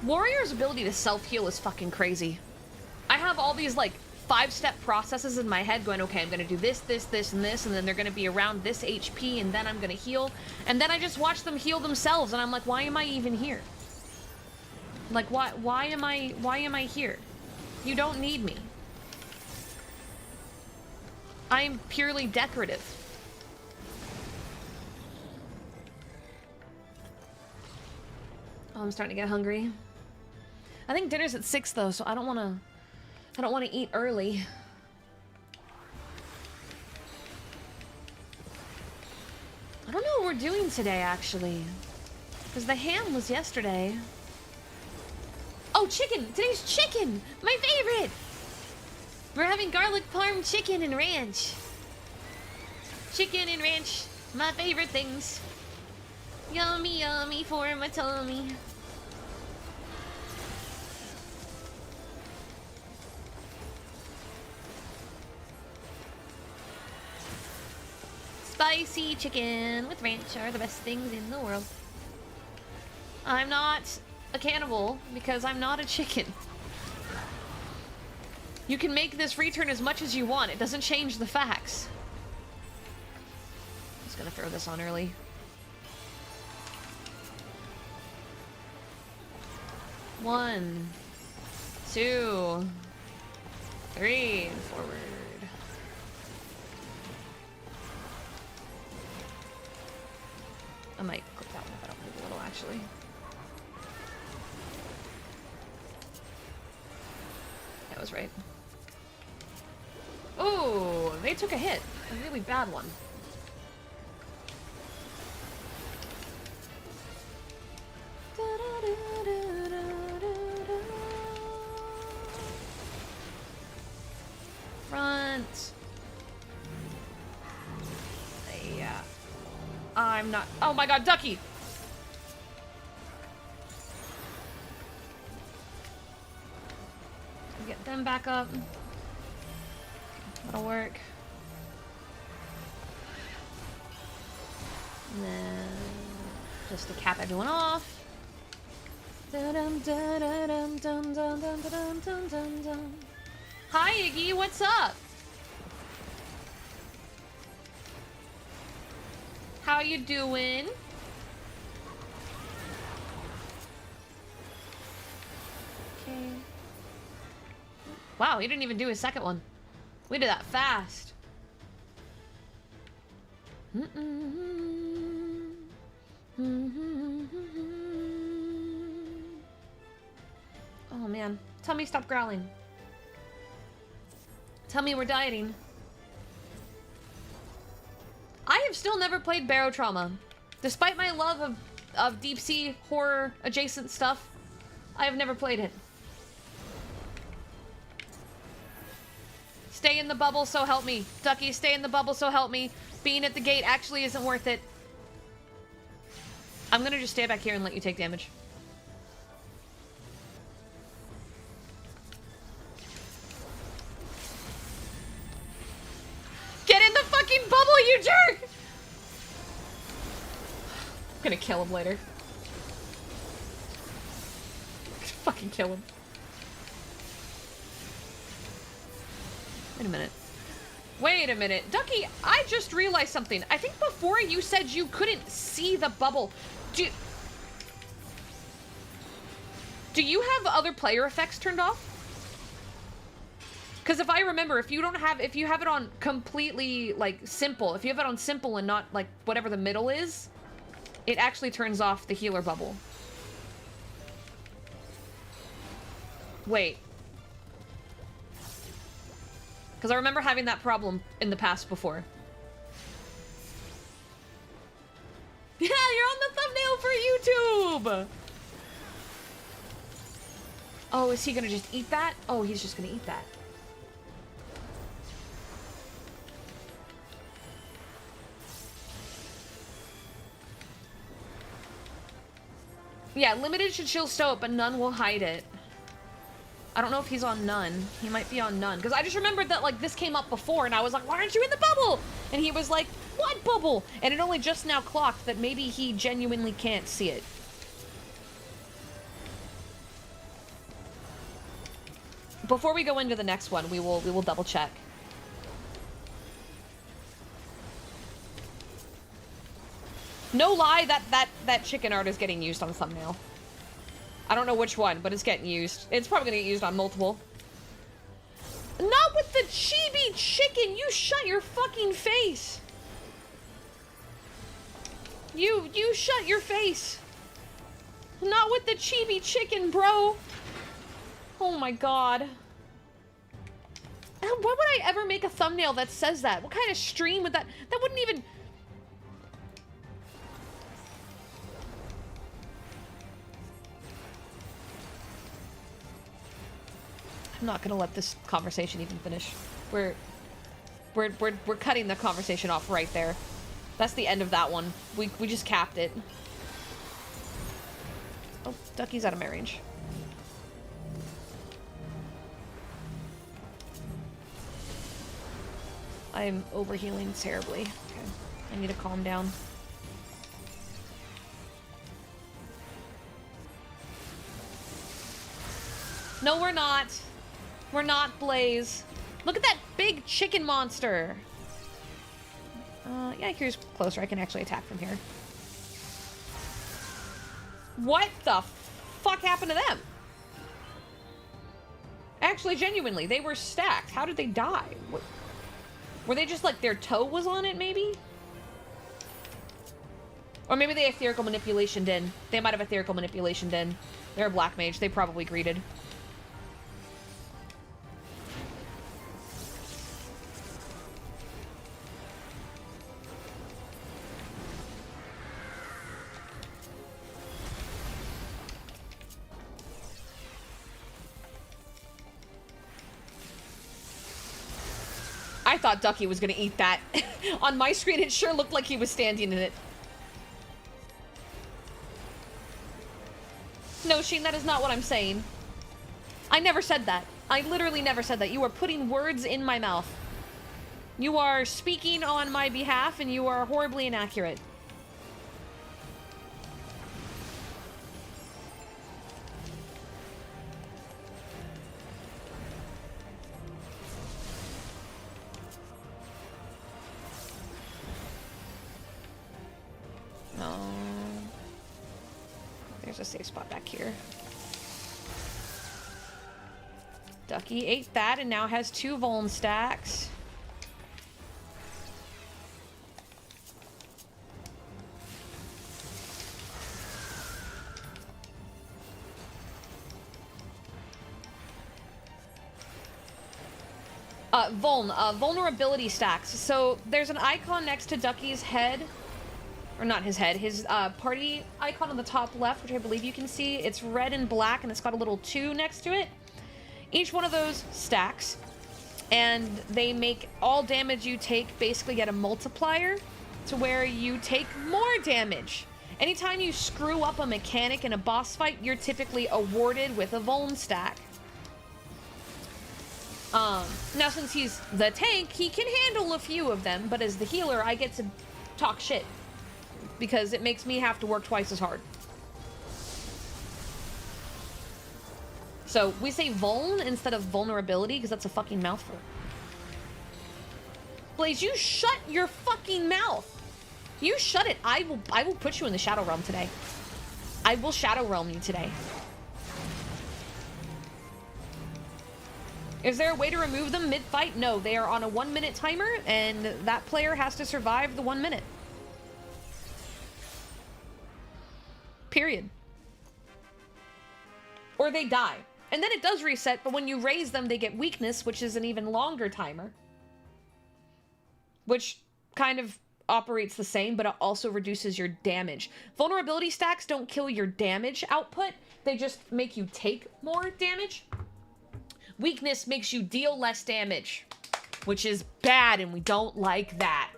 Warrior's ability to self-heal is fucking crazy. I have all these, like, 5-step processes in my head going, okay, I'm gonna do this, this, this, and this, and then they're gonna be around this HP, and then I'm gonna heal. And then I just watch them heal themselves, and I'm like, why am I even here? Like, why am I here? You don't need me. I'm purely decorative. Oh, I'm starting to get hungry. I think dinner's at 6 though, so I don't wanna eat early. I don't know what we're doing today, actually. Because the ham was yesterday. Oh, chicken! Today's chicken! My favorite! We're having garlic parm chicken and ranch. Chicken and ranch, my favorite things. Yummy, yummy for my tummy. Spicy chicken with ranch are the best things in the world. I'm not a cannibal because I'm not a chicken. You can make this return as much as you want. It doesn't change the facts. I'm just gonna throw this on early. One, 2, 3, forward. I might click that one if I don't move a little, actually. That was right. Oh, they took a hit. A really bad one. Front. Yeah. I'm not. Oh my god, Ducky! Get them back up. That'll work. And then just to cap everyone off. Hi Iggy, what's up? How you doing? Okay. Wow, he didn't even do his second one. We did that fast. Oh man, tell me stop growling. Tell me we're dieting. I have still never played Barotrauma. Despite my love of deep sea horror adjacent stuff, I have never played it. Stay in the bubble, so help me. Ducky, stay in the bubble, so help me. Being at the gate actually isn't worth it. I'm gonna just stay back here and let you take damage. Get in the fucking bubble, you jerk! I'm gonna kill him later. Fucking kill him. Wait a minute. Wait a minute. Ducky, I just realized something. I think before you said you couldn't see the bubble. Do you have other player effects turned off? Because if I remember, if you have it on completely, like, simple, if you have it on simple and not, like, whatever the middle is, it actually turns off the healer bubble. Wait. Because I remember having that problem in the past before. Yeah, you're on the thumbnail for YouTube! Oh, is he gonna just eat that? Oh, he's just gonna eat that. Yeah, limited should chill stow it, but none will hide it. I don't know if he's on none. He might be on none. Because I just remembered that, like, this came up before, and I was like, why aren't you in the bubble? And he was like, what bubble? And it only just now clocked that maybe he genuinely can't see it. Before we go into the next one, we will double check. No lie, that chicken art is getting used on the thumbnail. I don't know which one, but it's getting used. It's probably gonna get used on multiple. Not with the chibi chicken! You shut your fucking face! You shut your face! Not with the chibi chicken, bro! Oh my god. Why would I ever make a thumbnail that says that? What kind of stream would that... That wouldn't even... I'm not gonna let this conversation even finish. We're cutting the conversation off right there. That's the end of that one. We just capped it. Oh, Ducky's out of my range. I'm overhealing terribly. Okay. I need to calm down. No, we're not. We're not, Blaze. Look at that big chicken monster. Yeah, here's closer. I can actually attack from here. What the fuck happened to them? Actually, genuinely, they were stacked. How did they die? What? Were they just like their toe was on it, maybe? Or maybe they etherical manipulationed in. They might have etherical manipulationed in. They're a black mage. They probably greeted. I thought Ducky was gonna eat that. On my screen, it sure looked like he was standing in it. No, Sheen, that is not what I'm saying. I never said that. I literally never said that. You are putting words in my mouth. You are speaking on my behalf, and you are horribly inaccurate. a safe spot back here. Ducky ate that and now has 2 Vuln stacks. Vulnerability stacks. So there's an icon next to Ducky's head. Or not his head, his party icon on the top left, which I believe you can see. It's red and black and it's got a little 2 next to it. Each one of those stacks. And they make all damage you take basically get a multiplier to where you take more damage. Anytime you screw up a mechanic in a boss fight, you're typically awarded with a Vuln stack. Now since he's the tank, he can handle a few of them, but as the healer, I get to talk shit. Because it makes me have to work twice as hard. So, we say vuln instead of vulnerability, because that's a fucking mouthful. Blaze, you shut your fucking mouth! You shut it! I will put you in the Shadow Realm today. I will Shadow Realm you today. Is there a way to remove them mid-fight? No, they are on a 1-minute timer, and that player has to survive the 1 minute. Period. Or they die. And then it does reset, but when you raise them, they get weakness, which is an even longer timer. Which kind of operates the same, but it also reduces your damage. Vulnerability stacks don't kill your damage output. They just make you take more damage. Weakness makes you deal less damage, which is bad, and we don't like that.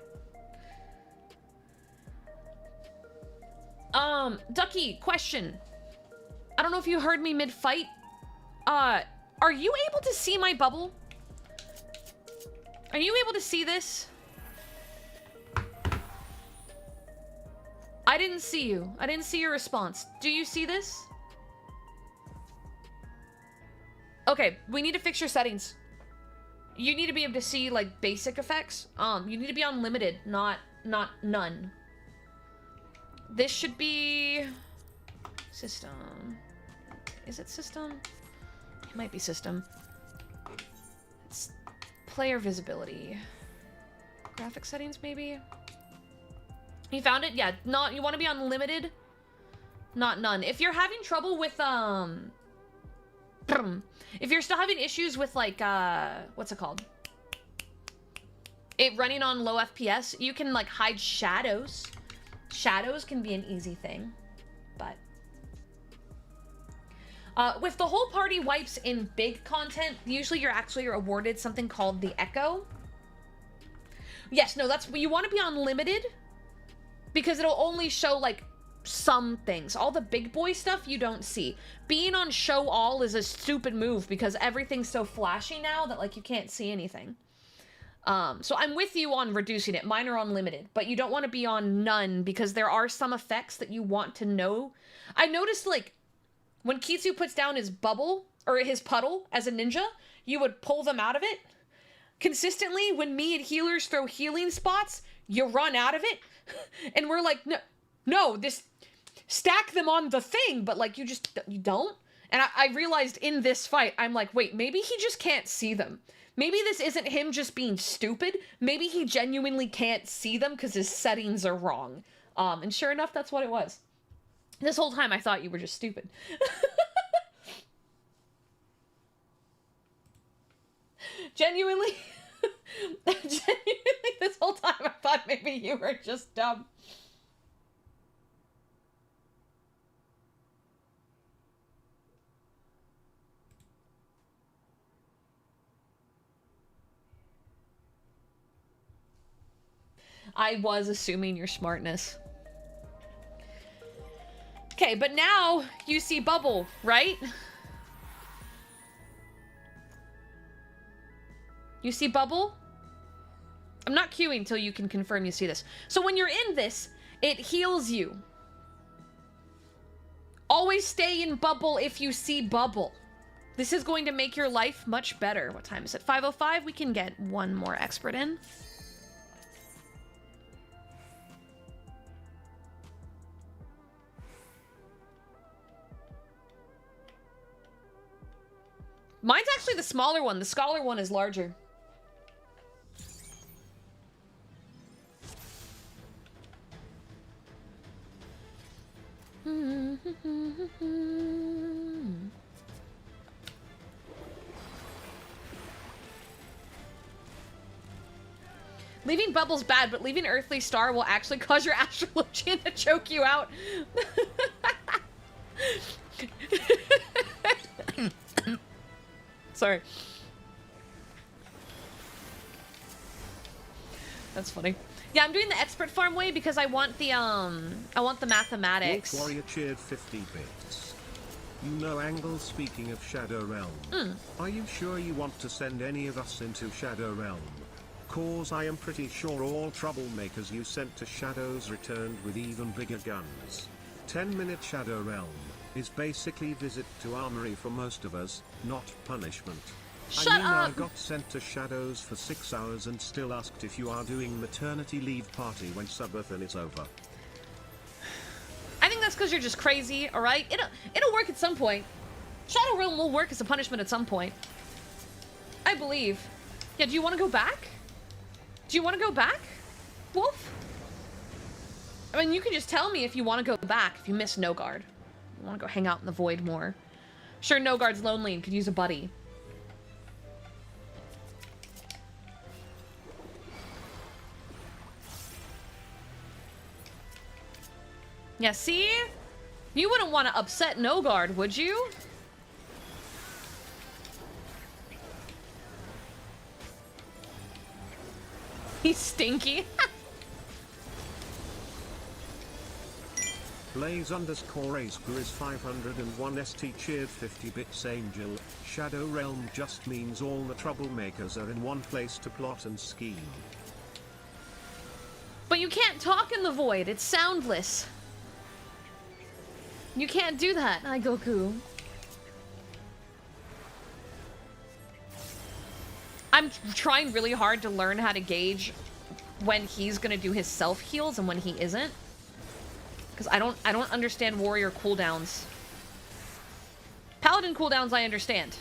Ducky, question. I don't know if you heard me mid-fight. Are you able to see my bubble? Are you able to see this? I didn't see you. I didn't see your response. Do you see this? Okay, we need to fix your settings. You need to be able to see, like, basic effects. You need to be on limited, not none. This should be... system. Is it system? It might be system. It's player visibility. Graphic settings, maybe? You found it? Yeah, you want to be on limited, not none. If you're having trouble with, if you're still having issues with, like, what's it called? It running on low FPS, you can, like, hide shadows. Shadows can be an easy thing, but... with the whole party wipes in big content, usually you're actually awarded something called the Echo. Yes, no, that's... You want to be on limited, because it'll only show, like, some things. All the big boy stuff you don't see. Being on show all is a stupid move because everything's so flashy now that, like, you can't see anything. So I'm with you on reducing it. Mine are on limited, but you don't want to be on none because there are some effects that you want to know. I noticed, like, when Kitsu puts down his bubble or his puddle as a ninja, you would pull them out of it. Consistently, when me and healers throw healing spots, you run out of it. And we're like, no, this... stack them on the thing, but, like, you don't. And I realized in this fight, I'm like, wait, maybe he just can't see them. Maybe this isn't him just being stupid. Maybe he genuinely can't see them because his settings are wrong. And sure enough, that's what it was. This whole time, I thought you were just stupid. Genuinely, this whole time, I thought maybe you were just dumb. I was assuming your smartness. Okay, but now you see bubble, right? You see bubble? I'm not queuing until you can confirm you see this. So when you're in this, it heals you. Always stay in bubble if you see bubble. This is going to make your life much better. What time is it? 5:05? We can get one more expert in. Mine's actually the smaller one. The scholar one is larger. Leaving Bubbles bad, but leaving Earthly Star will actually cause your astrologian to choke you out. Sorry. That's funny. Yeah, I'm doing the expert farm way because I want the mathematics. Wolf Warrior cheered 50 bits. You know Angle, speaking of Shadow Realm. Are you sure you want to send any of us into Shadow Realm? Cause I am pretty sure all troublemakers you sent to Shadows returned with even bigger guns. 10-minute Shadow Realm is basically visit to Armory for most of us, not punishment. Shut up! I got sent to Shadows for 6 hours and still asked if you are doing maternity leave party when subathon is over. I think that's because you're just crazy, alright? It'll work at some point. Shadow Realm will work as a punishment at some point. I believe. Yeah, do you want to go back? Do you want to go back, Wolf? I mean, you can just tell me if you want to go back, if you miss Nogard. You want to go hang out in the void more. Sure, Nogard's lonely and could use a buddy. Yeah, see? You wouldn't want to upset Nogard, would you? He's stinky. Blaze_Ace Grizz 501 ST cheered 50 bits Angel. Shadow Realm just means all the troublemakers are in one place to plot and scheme. But you can't talk in the void. It's soundless. You can't do that. Hi, Goku. I'm trying really hard to learn how to gauge when he's gonna do his self heals and when he isn't. Because I don't understand warrior cooldowns. Paladin cooldowns I understand.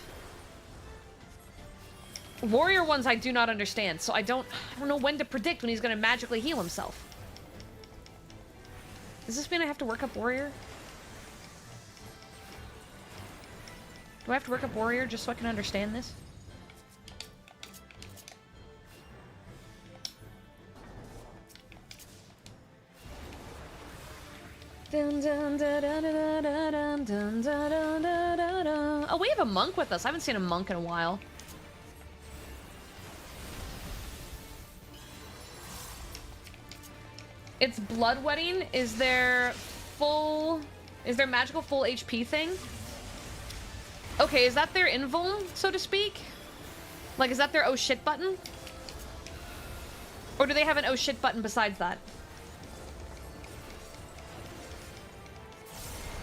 Warrior ones I do not understand, so I don't know when to predict when he's gonna magically heal himself. Does this mean I have to work up warrior? Do I have to work up warrior just so I can understand this? Oh, we have a monk with us. I haven't seen a monk in a while. It's bloodwetting. Is there magical full HP thing? Okay, is that their invuln, so to speak? Like, is that their oh shit button? Or do they have an oh shit button besides that?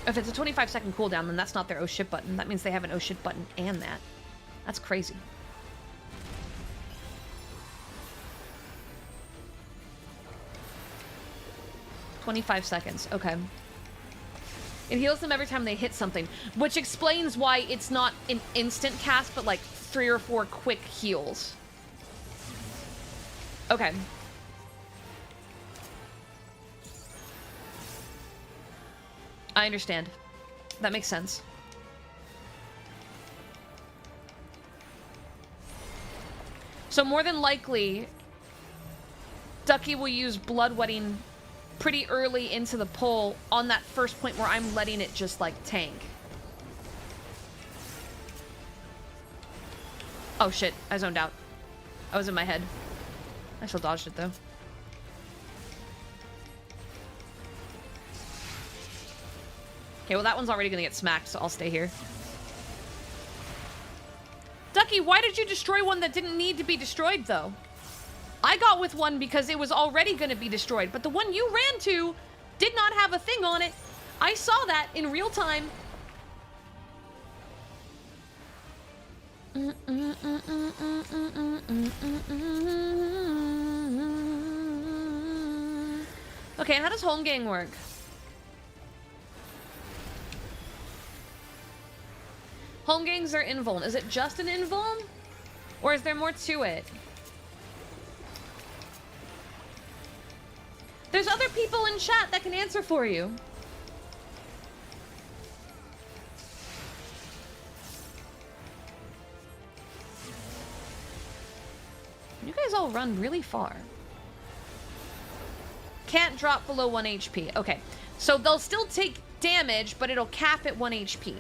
If it's a 25-second cooldown, then that's not their oh shit button. That means they have an oh shit button and that. That's crazy. "25 seconds. Okay. It heals them every time they hit something, which explains why it's not an instant cast, but like 3 or 4 quick heals. Okay. I understand. That makes sense. So more than likely, Ducky will use bloodwetting pretty early into the pull on that first point where I'm letting it just like tank. Oh shit, I zoned out. I was in my head. I still dodged it though. Okay, well that one's already gonna get smacked, so I'll stay here. Ducky, why did you destroy one that didn't need to be destroyed though? I got with one because it was already gonna be destroyed, but the one you ran to did not have a thing on it. I saw that in real time. Okay, how does home gang work? Home gangs are invuln. Is it just an invuln? Or is there more to it? There's other people in chat that can answer for you. You guys all run really far. Can't drop below 1 HP. Okay, so they'll still take damage, but it'll cap at 1 HP.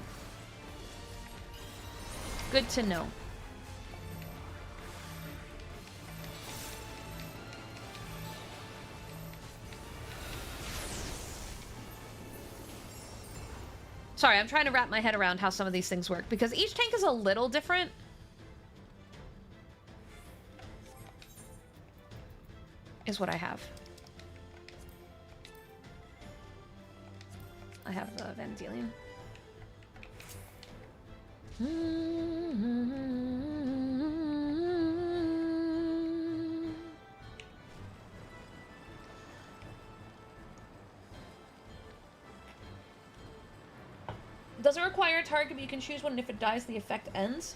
Good to know. Sorry, I'm trying to wrap my head around how some of these things work, because each tank is a little different. Is what I have. I have the Vandalion. Doesn't require a target, but you can choose one, and if it dies, the effect ends.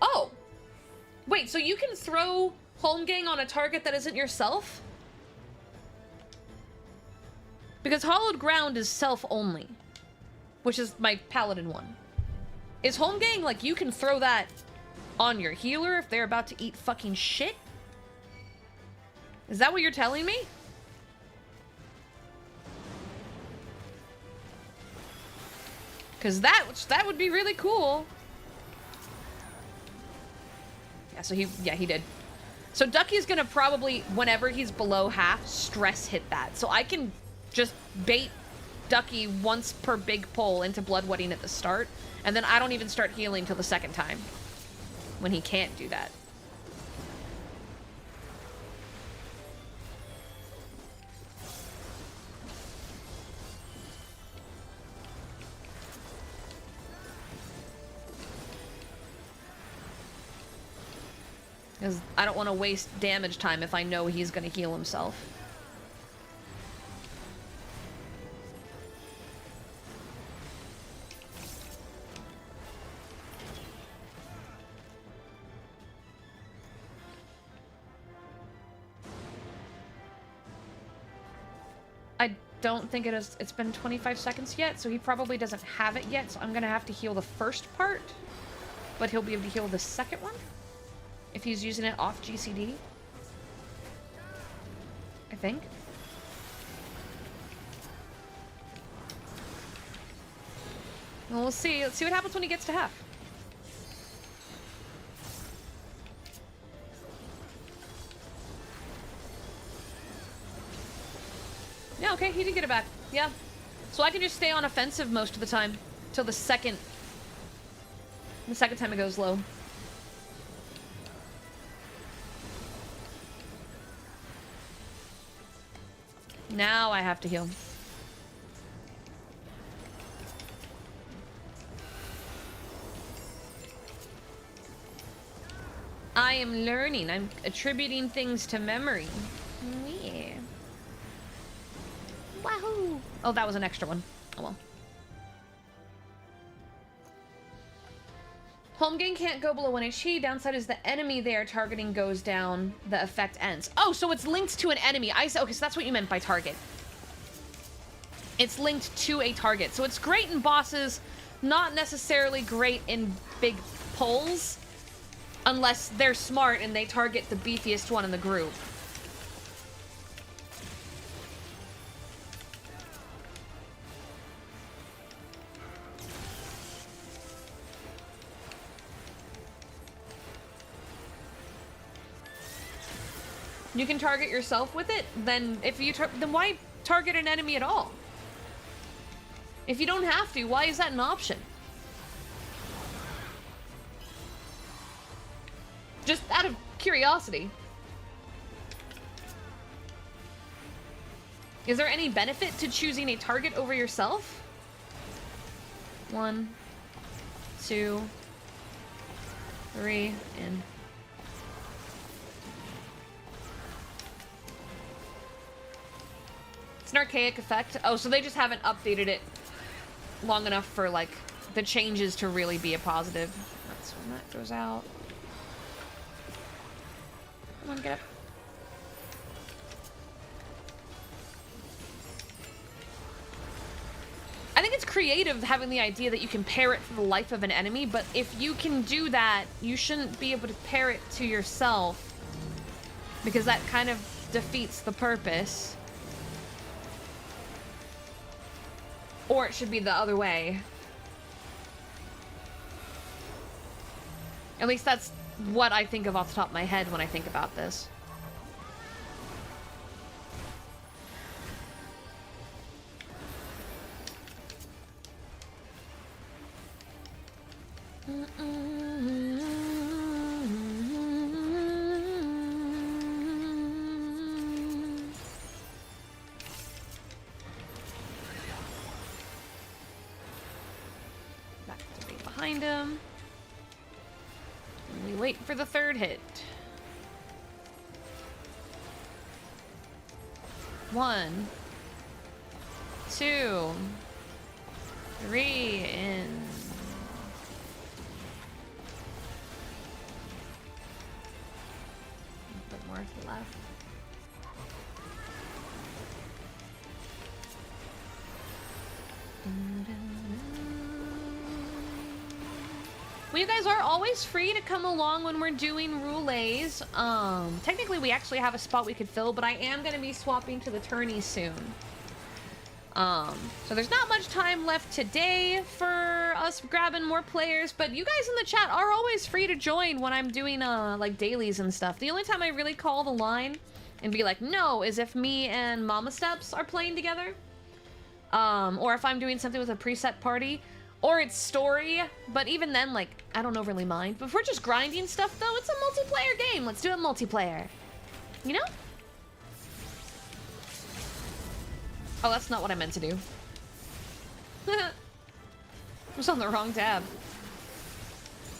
Oh! Wait, so you can throw Home Gang on a target that isn't yourself? Because Hollowed Ground is self-only, which is my Paladin one. Is Home Gang, like, you can throw that on your healer if they're about to eat fucking shit? Is that what you're telling me? Because that would be really cool. Yeah, so he did. So Ducky's gonna probably, whenever he's below half, stress hit that. So I can just bait Ducky once per big pull into Bloodwetting at the start, and then I don't even start healing till the second time, when he can't do that. Because I don't want to waste damage time if I know he's going to heal himself. I don't think it is. It's been 25 seconds yet, so he probably doesn't have it yet. So I'm going to have to heal the first part, but he'll be able to heal the second one if he's using it off GCD, I think. Well, we'll see. Let's see what happens when he gets to half. Yeah, okay, he did get it back. Yeah. So I can just stay on offensive most of the time till the second time it goes low. Now I have to heal. I am learning. I'm attributing things to memory. Yeah. Wahoo! Oh, that was an extra one. Oh well. Home Gang can't go below 1 HP. Downside is the enemy they are targeting goes down. The effect ends. Oh, so it's linked to an enemy. Okay, so that's what you meant by target. It's linked to a target. So it's great in bosses, not necessarily great in big pulls, unless they're smart and they target the beefiest one in the group. You can target yourself with it, then then why target an enemy at all? If you don't have to, why is that an option? Just out of curiosity. Is there any benefit to choosing a target over yourself? 1, 2, 3, and... It's an archaic effect. Oh, so they just haven't updated it long enough for, like, the changes to really be a positive. That's when that goes out. Come on, get up. I think it's creative having the idea that you can pair it to the life of an enemy, but if you can do that, you shouldn't be able to pair it to yourself, because that kind of defeats the purpose. Or it should be the other way. At least that's what I think of off the top of my head when I think about this. Back to be behind him. And we wait for the third hit. 1, 2, 3, and a bit more to the left. Well, you guys are always free to come along when we're doing roulettes. Technically we actually have a spot we could fill, but I am going to be swapping to the tourney soon. So there's not much time left today for us grabbing more players, but you guys in the chat are always free to join when I'm doing, like, dailies and stuff. The only time I really call the line and be like, no, is if me and Mama Steps are playing together. Or if I'm doing something with a preset party. Or it's story, but even then, like, I don't overly mind. But if we're just grinding stuff, though, it's a multiplayer game. Let's do it multiplayer. You know? Oh, that's not what I meant to do. I was on the wrong tab.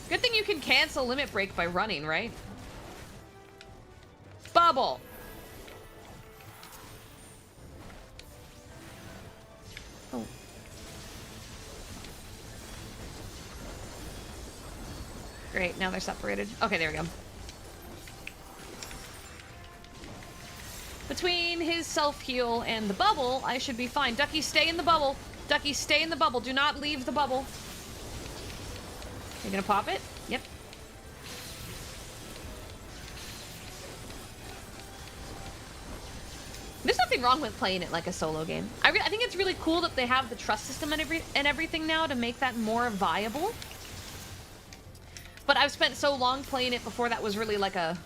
Good thing you can cancel Limit Break by running, right? Bubble! Oh. Great, now they're separated. Okay, there we go. Between his self-heal and the bubble, I should be fine. Ducky, stay in the bubble. Ducky, stay in the bubble. Do not leave the bubble. You're gonna pop it? Yep. There's nothing wrong with playing it like a solo game. I think it's really cool that they have the trust system and everything now to make that more viable. But I've spent so long playing it before that was really like a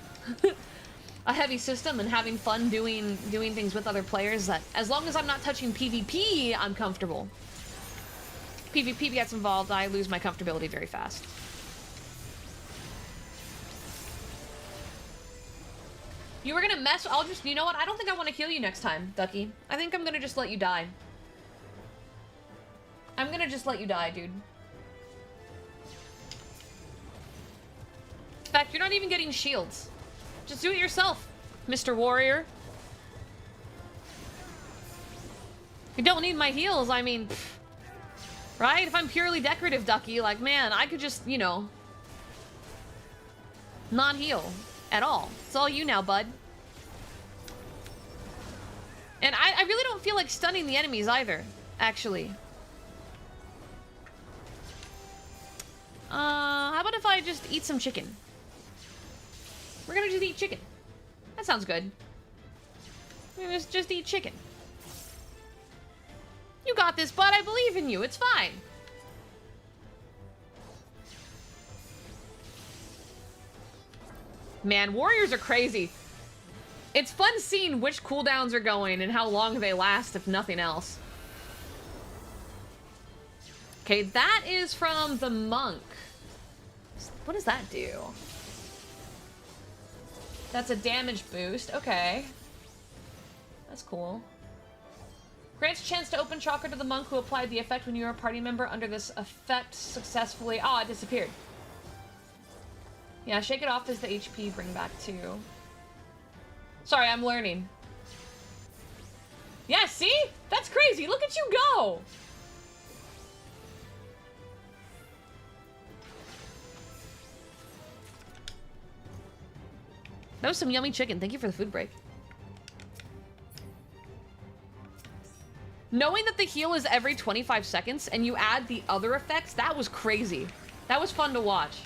a heavy system and having fun doing things with other players that as long as I'm not touching PvP, I'm comfortable. PvP gets involved, I lose my comfortability very fast. You were gonna mess, you know what? I don't think I want to kill you next time, Ducky. I think I'm gonna just let you die. I'm gonna just let you die, dude. In fact, you're not even getting shields. Just do it yourself, Mr. Warrior. You don't need my heals, I mean, pff, right? If I'm purely decorative, Ducky, like, man, I could just, you know, not heal at all. It's all you now, bud. And I really don't feel like stunning the enemies either, actually. How about if I just eat some chicken? We're gonna just eat chicken. That sounds good. We're gonna just eat chicken. You got this, bud. I believe in you. It's fine. Man, warriors are crazy. It's fun seeing which cooldowns are going and how long they last, if nothing else. Okay, that is from the monk. What does that do? That's a damage boost. Okay. That's cool. Grants chance to open chakra to the monk who applied the effect when you are a party member under this effect successfully. Oh, it disappeared. Yeah, shake it off as the HP bring back too. Sorry, I'm learning. Yeah, see? That's crazy. Look at you go. That was some yummy chicken. Thank you for the food break. Knowing that the heal is every 25 seconds and you add the other effects, that was crazy. That was fun to watch.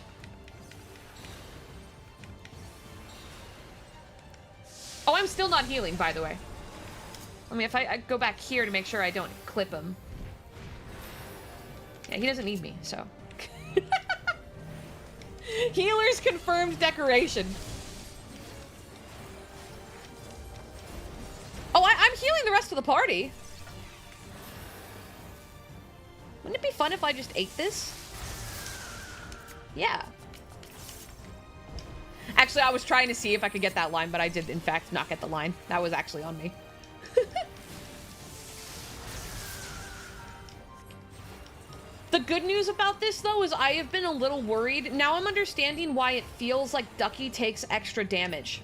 Oh, I'm still not healing, by the way. I mean, if I go back here to make sure I don't clip him. Yeah, he doesn't need me, so. Healers confirmed decoration. Oh, I'm healing the rest of the party. Wouldn't it be fun if I just ate this? Yeah. Actually, I was trying to see if I could get that line, but I did, in fact, not get the line. That was actually on me. The good news about this, though, is I have been a little worried. Now I'm understanding why it feels like Ducky takes extra damage.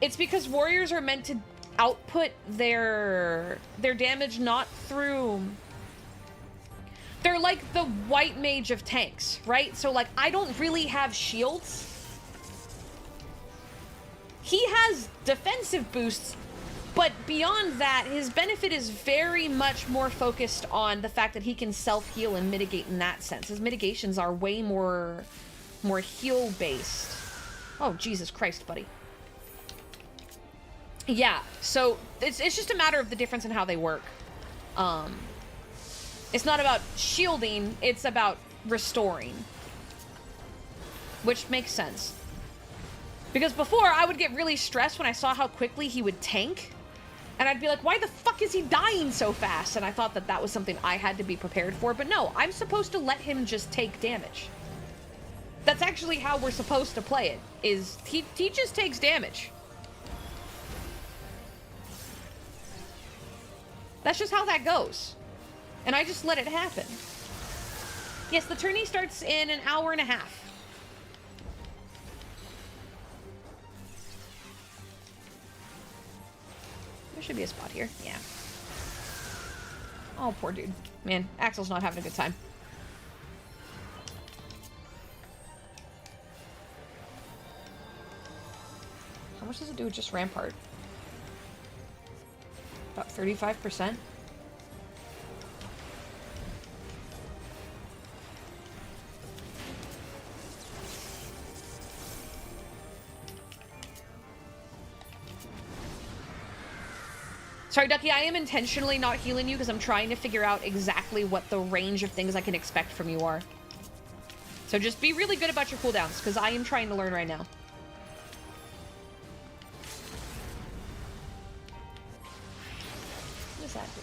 It's because warriors are meant to output their damage not through... They're like the white mage of tanks, right? So, like, I don't really have shields. He has defensive boosts, but beyond that, his benefit is very much more focused on the fact that he can self-heal and mitigate in that sense. His mitigations are way more heal-based. Oh, Jesus Christ, buddy. Yeah, so it's just a matter of the difference in how they work. It's not about shielding, it's about restoring. Which makes sense. Because before, I would get really stressed when I saw how quickly he would tank. And I'd be like, why the fuck is he dying so fast? And I thought that that was something I had to be prepared for. But no, I'm supposed to let him just take damage. That's actually how we're supposed to play it, is he just takes damage. That's just how that goes. And I just let it happen. Yes, the tourney starts in an hour and a half. There should be a spot here. Yeah. Oh, poor dude. Man, Axel's not having a good time. How much does it do with just Rampart? About 35%? Sorry, Ducky, I am intentionally not healing you because I'm trying to figure out exactly what the range of things I can expect from you are. So just be really good about your cooldowns, because I am trying to learn right now. What does that do?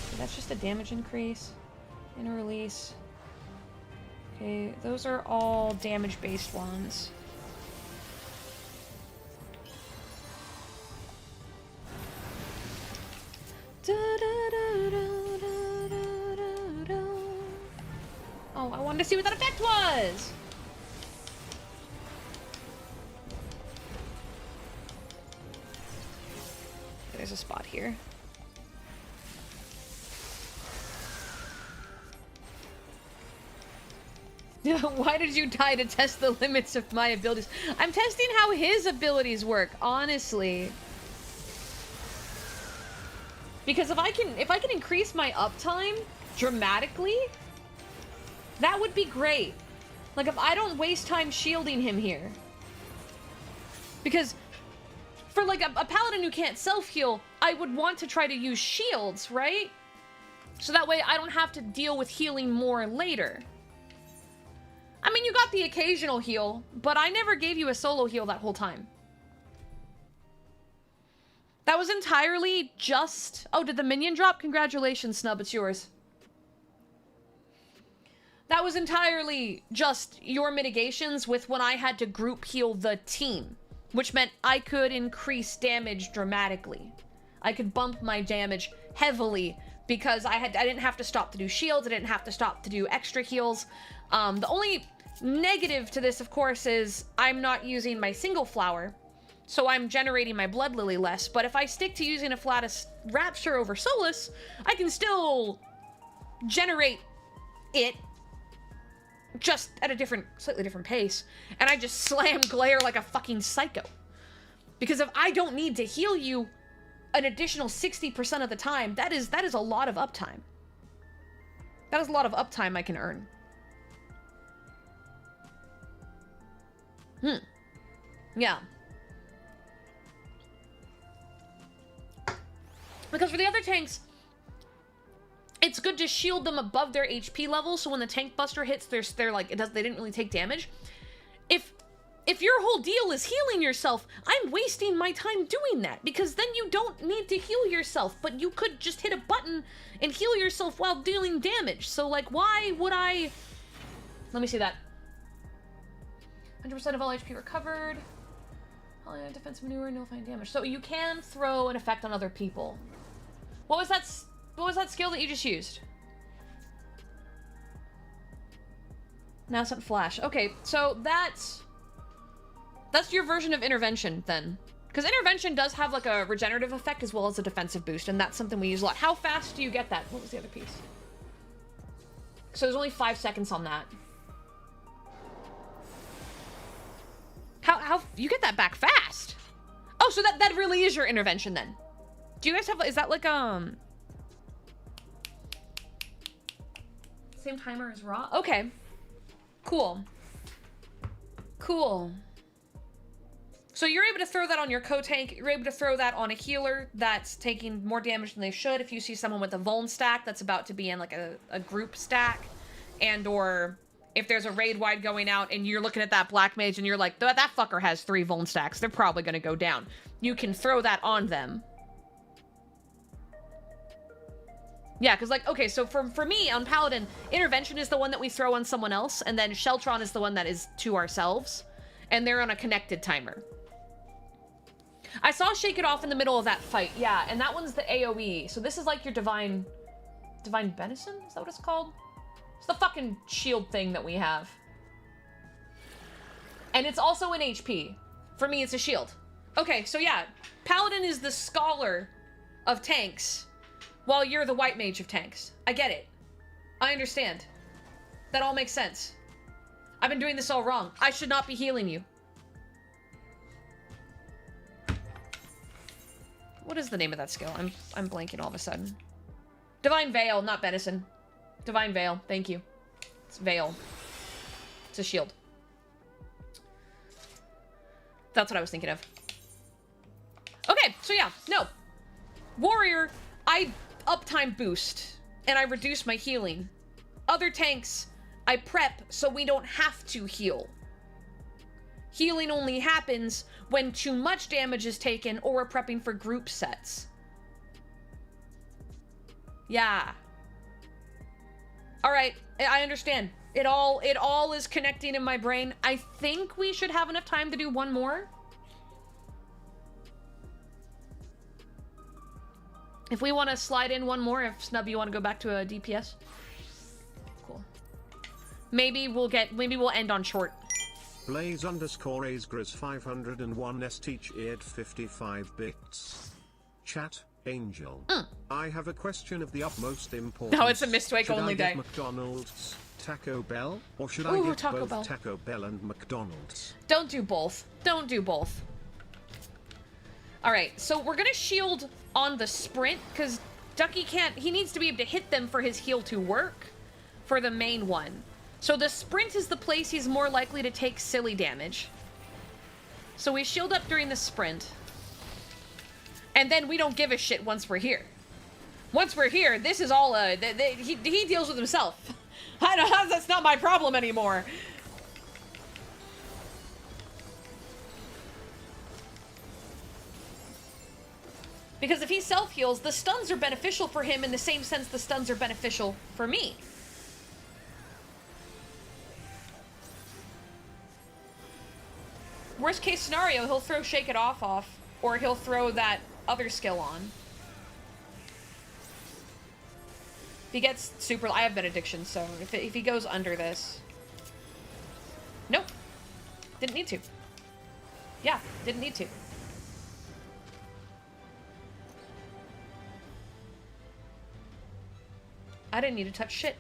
Okay, that's just a damage increase and a release. Okay, those are all damage-based ones. Oh, I wanted to see what that effect was! Okay, there's a spot here. Why did you die to test the limits of my abilities? I'm testing how his abilities work, honestly. Because if I can increase my uptime dramatically, that would be great. Like, if I don't waste time shielding him here. Because for, like, a paladin who can't self-heal, I would want to try to use shields, right? So that way I don't have to deal with healing more later. I mean, you got the occasional heal, but I never gave you a solo heal that whole time. That was entirely just... Oh, did the minion drop? Congratulations, Snub, it's yours. That was entirely just your mitigations with when I had to group heal the team, which meant I could increase damage dramatically. I could bump my damage heavily because I didn't have to stop to do shields, I didn't have to stop to do extra heals. The only negative to this, of course, is I'm not using my single flower, so I'm generating my Blood Lily less, but if I stick to using a Afflatus Rapture over Solus, I can still generate it just at a slightly different pace, and I just slam glare like a fucking psycho. Because if I don't need to heal you an additional 60% of the time, that is a lot of uptime. That is a lot of uptime I can earn. Yeah. Because for the other tanks, it's good to shield them above their HP level, so when the tank buster hits, they're like, they didn't really take damage. If your whole deal is healing yourself, I'm wasting my time doing that, because then you don't need to heal yourself, but you could just hit a button and heal yourself while dealing damage. So, like, why would I... Let me see that. 100% of all HP recovered. Defensive maneuver, nullifying damage. So you can throw an effect on other people. What was that skill that you just used? Now sent flash. Okay, so that's your version of intervention then. Because intervention does have like a regenerative effect as well as a defensive boost, and that's something we use a lot. How fast do you get that? What was the other piece? So there's only 5 seconds on that. How you get that back fast? Oh, so that really is your intervention then. Do you guys have, is that like same timer as raw? Okay. Cool. Cool. So you're able to throw that on your co-tank, you're able to throw that on a healer that's taking more damage than they should. If you see someone with a vuln stack that's about to be in like a group stack, and or if there's a raid wide going out and you're looking at that black mage and you're like, that fucker has 3 vuln stacks, they're probably gonna go down. You can throw that on them. Yeah, because like, okay, so for me on Paladin, intervention is the one that we throw on someone else, and then Sheltron is the one that is to ourselves, and they're on a connected timer. I saw Shake It Off in the middle of that fight, yeah, and that one's the AoE. So this is like your Divine Benison? Is that what it's called? It's the fucking shield thing that we have. And it's also an HP. For me, it's a shield. Okay, so yeah, Paladin is the scholar of tanks, while you're the white mage of tanks. I get it. I understand. That all makes sense. I've been doing this all wrong. I should not be healing you. What is the name of that skill? I'm blanking all of a sudden. Divine Veil, not Benison. Divine Veil, thank you. It's Veil. It's a shield. That's what I was thinking of. Okay, so yeah, no. Warrior, I uptime boost, and I reduce my healing. Other tanks, I prep so we don't have to heal. Healing only happens when too much damage is taken or we're prepping for group sets. Yeah. All right, I understand. It all is connecting in my brain. I think we should have enough time to do one more. If we want to slide in one more, if Snub, you want to go back to a DPS. Cool. Maybe we'll end on short. Blaze_Asgras 501 teach eared 55 bits. Chat, Angel. I have a question of the utmost importance. No, it's a Mistwake only day. McDonald's, Taco Bell, or should I get Taco both Bell. Taco Bell and McDonald's? Don't do both. Don't do both. All right, so we're gonna shield on the sprint because Ducky can't. He needs to be able to hit them for his heal to work for the main one. So the sprint is the place he's more likely to take silly damage. So we shield up during the sprint. And then we don't give a shit once we're here. Once we're here, this is all, he deals with himself. That's not my problem anymore. Because if he self-heals, the stuns are beneficial for him in the same sense the stuns are beneficial for me. Worst case scenario, he'll throw Shake It Off, or he'll throw that other skill on. If he gets super... I have Benediction, so if he goes under this... Nope. Didn't need to. Yeah, didn't need to. I didn't need to touch shit.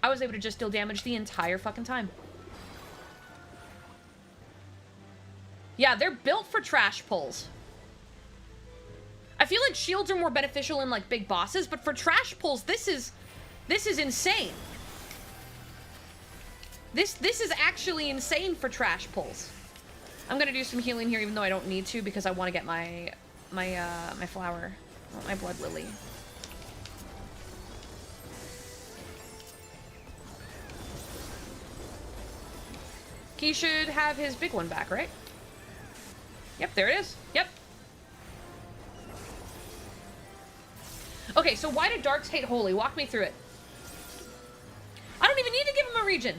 I was able to just deal damage the entire fucking time. Yeah, they're built for trash pulls. I feel like shields are more beneficial in, like, big bosses, but for trash pulls, this is insane. This is actually insane for trash pulls. I'm gonna do some healing here, even though I don't need to, because I want to get my flower, my blood lily. He should have his big one back, right? Yep, there it is. Yep. Okay, so why do Darks hate Holy? Walk me through it. I don't even need to give him a regen.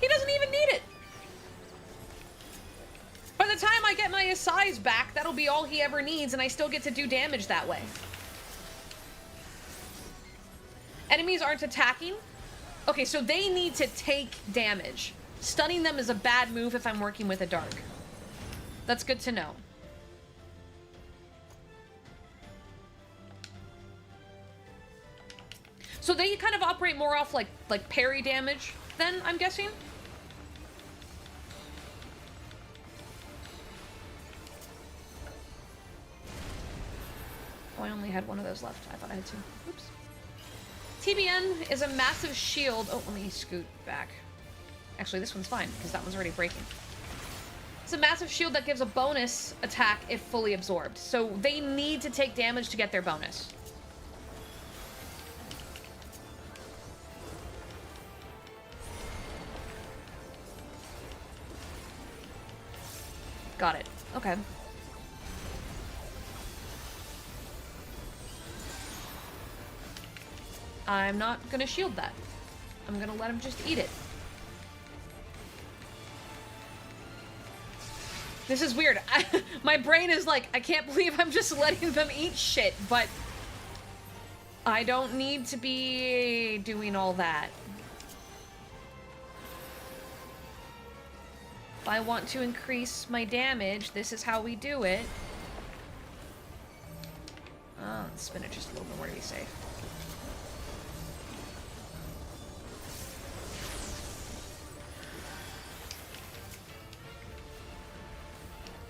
He doesn't even need it. By the time I get my Asai's back, that'll be all he ever needs, and I still get to do damage that way. Enemies aren't attacking? Okay, so they need to take damage. Stunning them is a bad move if I'm working with a Dark. That's good to know. So they kind of operate more off like parry damage then, I'm guessing? Oh, I only had one of those left. I thought I had two. Oops. TBN is a massive shield. Oh, let me scoot back. Actually, this one's fine, because that one's already breaking. It's a massive shield that gives a bonus attack if fully absorbed. So they need to take damage to get their bonus. Got it. Okay. I'm not gonna shield that. I'm gonna let him just eat it. This is weird. My brain is like, I can't believe I'm just letting them eat shit, but I don't need to be doing all that. If I want to increase my damage, this is how we do it. Spin it just a little bit more to be safe.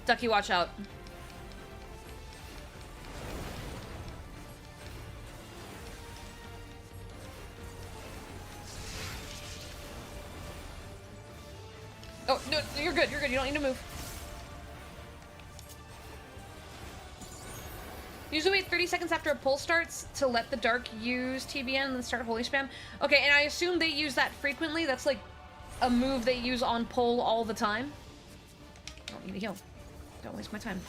Ducky, watch out. Oh, no, you're good, you're good. You don't need to move. Usually wait 30 seconds after a pull starts to let the Dark use TBN and then start holy spam. Okay, and I assume they use that frequently. That's like a move they use on pull all the time. I don't need to heal. Don't waste my time.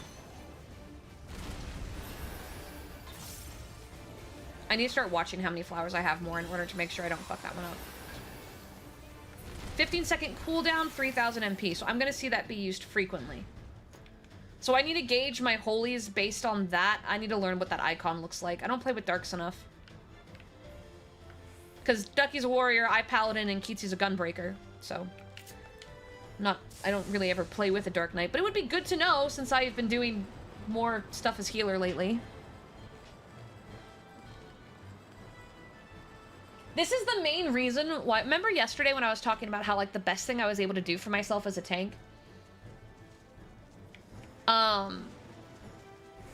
I need to start watching how many flowers I have more in order to make sure I don't fuck that one up. 15-second cooldown, 3000 MP. So I'm going to see that be used frequently. So I need to gauge my holies based on that. I need to learn what that icon looks like. I don't play with Darks enough. Because Ducky's a warrior, I paladin, and Keatsy's a gunbreaker. So... I don't really ever play with a Dark Knight, but it would be good to know since I've been doing more stuff as healer lately. This is the main reason why... Remember yesterday when I was talking about how, like, the best thing I was able to do for myself as a tank?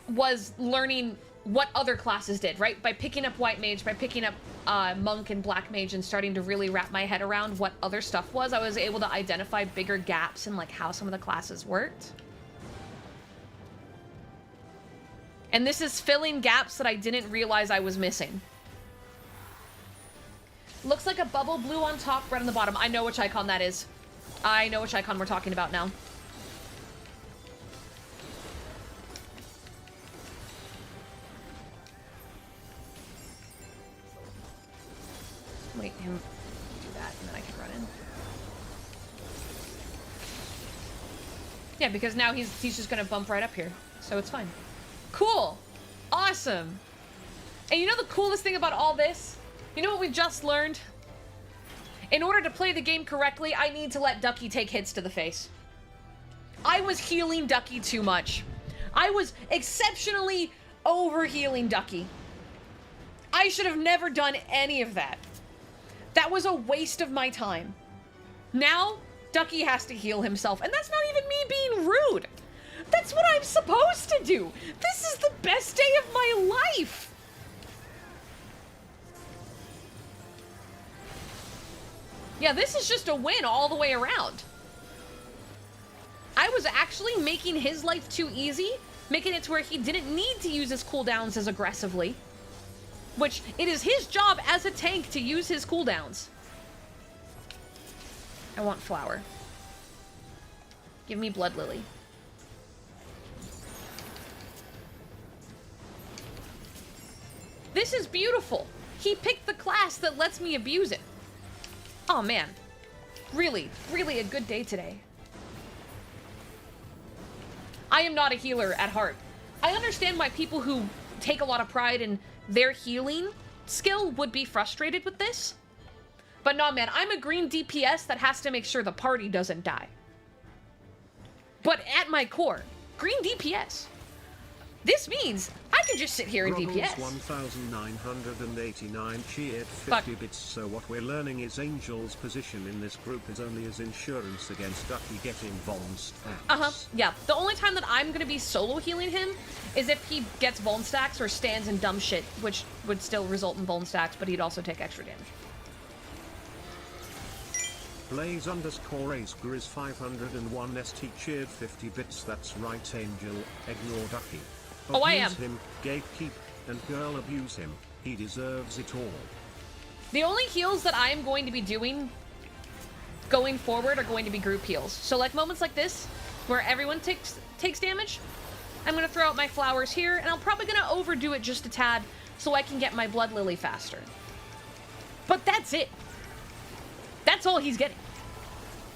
Was learning what other classes did, right? By picking up White Mage, by picking up Monk and Black Mage and starting to really wrap my head around what other stuff was, I was able to identify bigger gaps in, like, how some of the classes worked. And this is filling gaps that I didn't realize I was missing. Looks like a bubble blue on top, red on the bottom. I know which icon that is. I know which icon we're talking about now. Wait, him do that, and then I can run in. Yeah, because now he's just gonna bump right up here, so it's fine. Cool! Awesome! And you know the coolest thing about all this? You know what we just learned? In order to play the game correctly, I need to let Ducky take hits to the face. I was healing Ducky too much. I was exceptionally over-healing Ducky. I should have never done any of that. That was a waste of my time. Now, Ducky has to heal himself, and that's not even me being rude. That's what I'm supposed to do. This is the best day of my life. Yeah, this is just a win all the way around. I was actually making his life too easy, making it to where he didn't need to use his cooldowns as aggressively. Which, it is his job as a tank to use his cooldowns. I want flower. Give me blood lily. This is beautiful. He picked the class that lets me abuse it. Oh man. Really, really a good day today. I am not a healer at heart. I understand why people who take a lot of pride in their healing skill would be frustrated with this. But no, man, I'm a green DPS that has to make sure the party doesn't die. But at my core, green DPS. This means I can just sit here and DPS. 1989 cheered 50 bits. So what we're learning is Angel's position in this group is only as insurance against Ducky getting Vuln stacks. Yeah, the only time that I'm going to be solo healing him is if he gets Vuln stacks or stands in dumb shit, which would still result in Vuln stacks, but he'd also take extra damage. Blaze_Ace Grizz 501 ST cheered 50 bits. That's right, Angel. Ignore Ducky. Oh, I am. Him, gatekeep, and girl abuse him. He deserves it all. The only heals that I am going to be doing going forward are going to be group heals. So like moments like this, where everyone takes damage, I'm going to throw out my flowers here, and I'm probably going to overdo it just a tad so I can get my blood lily faster. But that's it. That's all he's getting.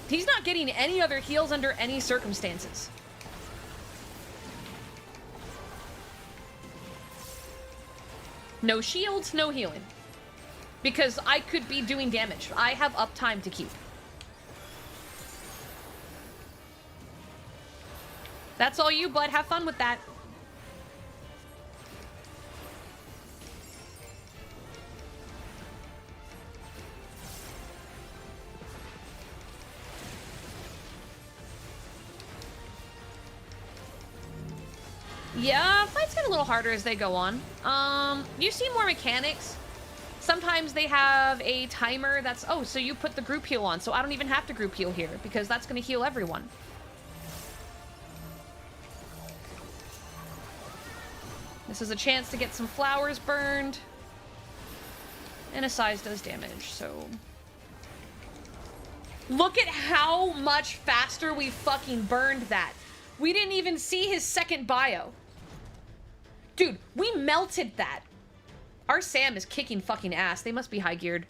He's not getting any other heals under any circumstances. No shields, no healing. Because I could be doing damage. I have uptime to keep. That's all you, bud. Have fun with that. Yeah, fights get a little harder as they go on. You see more mechanics. Sometimes they have a timer that's, oh, so you put the group heal on, so I don't even have to group heal here, because that's going to heal everyone. This is a chance to get some flowers burned. And a size does damage, so... Look at how much faster we fucking burned that. We didn't even see his second bio. Dude, we melted that. Our Sam is kicking fucking ass. They must be high geared.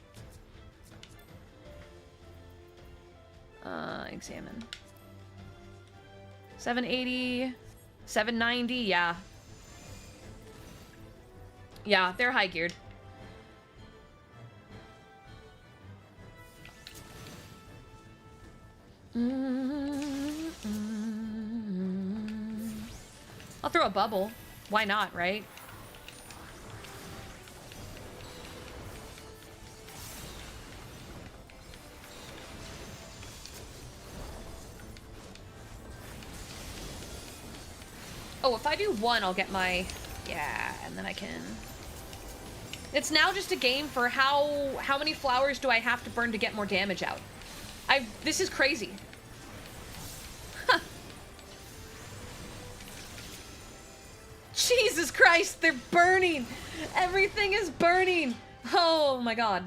Examine. 780, 790, yeah. Yeah, they're high geared. I'll throw a bubble. Why not, right? Oh, if I do one, I'll get my... Yeah, and then I can... It's now just a game for how many flowers do I have to burn to get more damage out. This is crazy. Huh. Jesus Christ, they're burning! Everything is burning! Oh my god.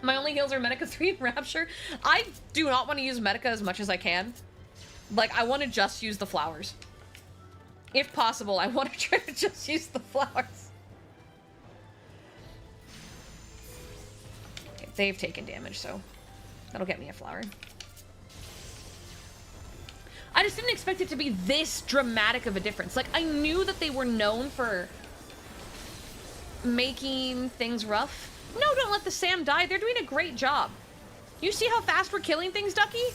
My only heals are Medica 3 and Rapture. I do not want to use Medica as much as I can. Like, I want to just use the flowers. If possible, I want to try to just use the flowers. Okay, they've taken damage, so that'll get me a flower. I just didn't expect it to be this dramatic of a difference. Like, I knew that they were known for making things rough. No, don't let the Sam die. They're doing a great job. You see how fast we're killing things, Ducky?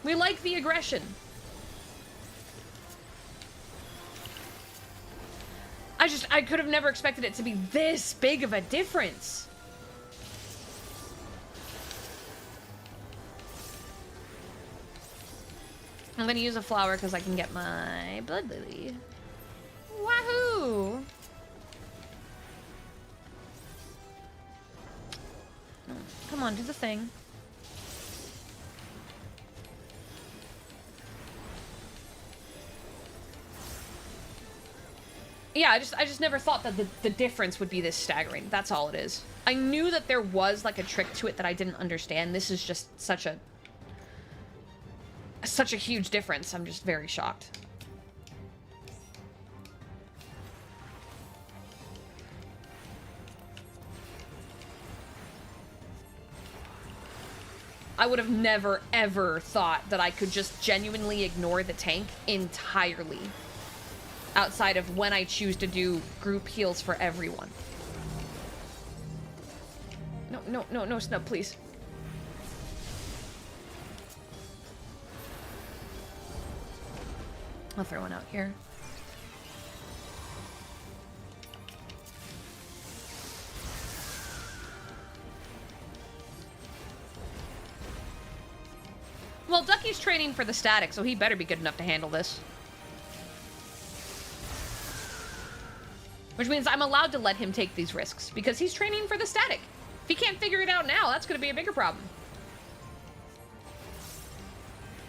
We like the aggression. I could have never expected it to be this big of a difference. I'm gonna use a flower because I can get my blood lily. Wahoo! Come on, do the thing. Yeah, I just never thought that the difference would be this staggering. That's all it is. I knew that there was like a trick to it that I didn't understand. This is just such a huge difference. I'm just very shocked. I would have never, ever thought that I could just genuinely ignore the tank entirely. Outside of when I choose to do group heals for everyone. No, Snub, please. I'll throw one out here. Well, Ducky's training for the static, so he better be good enough to handle this. Which means I'm allowed to let him take these risks, because he's training for the static. If he can't figure it out now, that's going to be a bigger problem.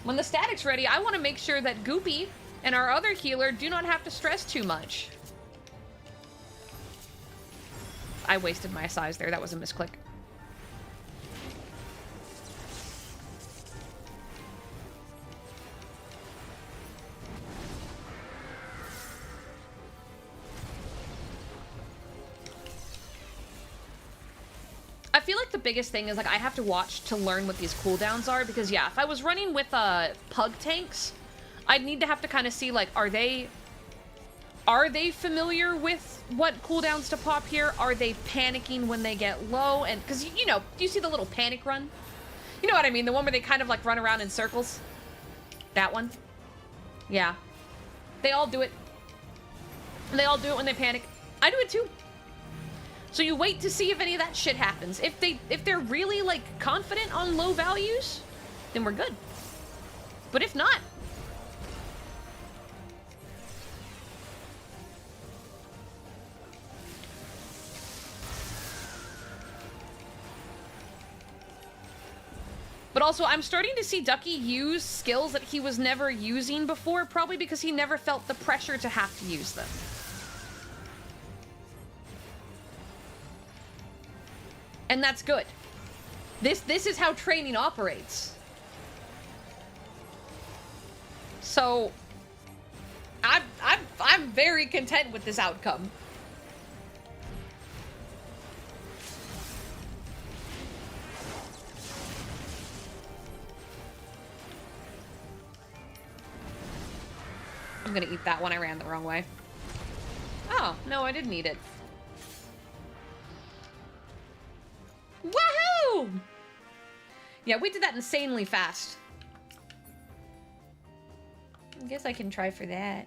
When the static's ready, I want to make sure that Goopy and our other healer do not have to stress too much. I wasted my size there. That was a misclick. I feel like the biggest thing is, like, I have to watch to learn what these cooldowns are, because, yeah, if I was running with, pug tanks, I'd need to have to kind of see, like, are they familiar with what cooldowns to pop here? Are they panicking when they get low? And, because, you know, do you see the little panic run? You know what I mean? The one where they kind of, like, run around in circles? That one? Yeah. They all do it. They all do it when they panic. I do it, too. So you wait to see if any of that shit happens. If they're really, like, confident on low values, then we're good. But if not... But also, I'm starting to see Ducky use skills that he was never using before, probably because he never felt the pressure to have to use them. And that's good. This is how training operates. So, I'm very content with this outcome. I'm gonna eat that one. I ran the wrong way. Oh, no, I didn't eat it. Woohoo! Yeah, we did that insanely fast. I guess I can try for that.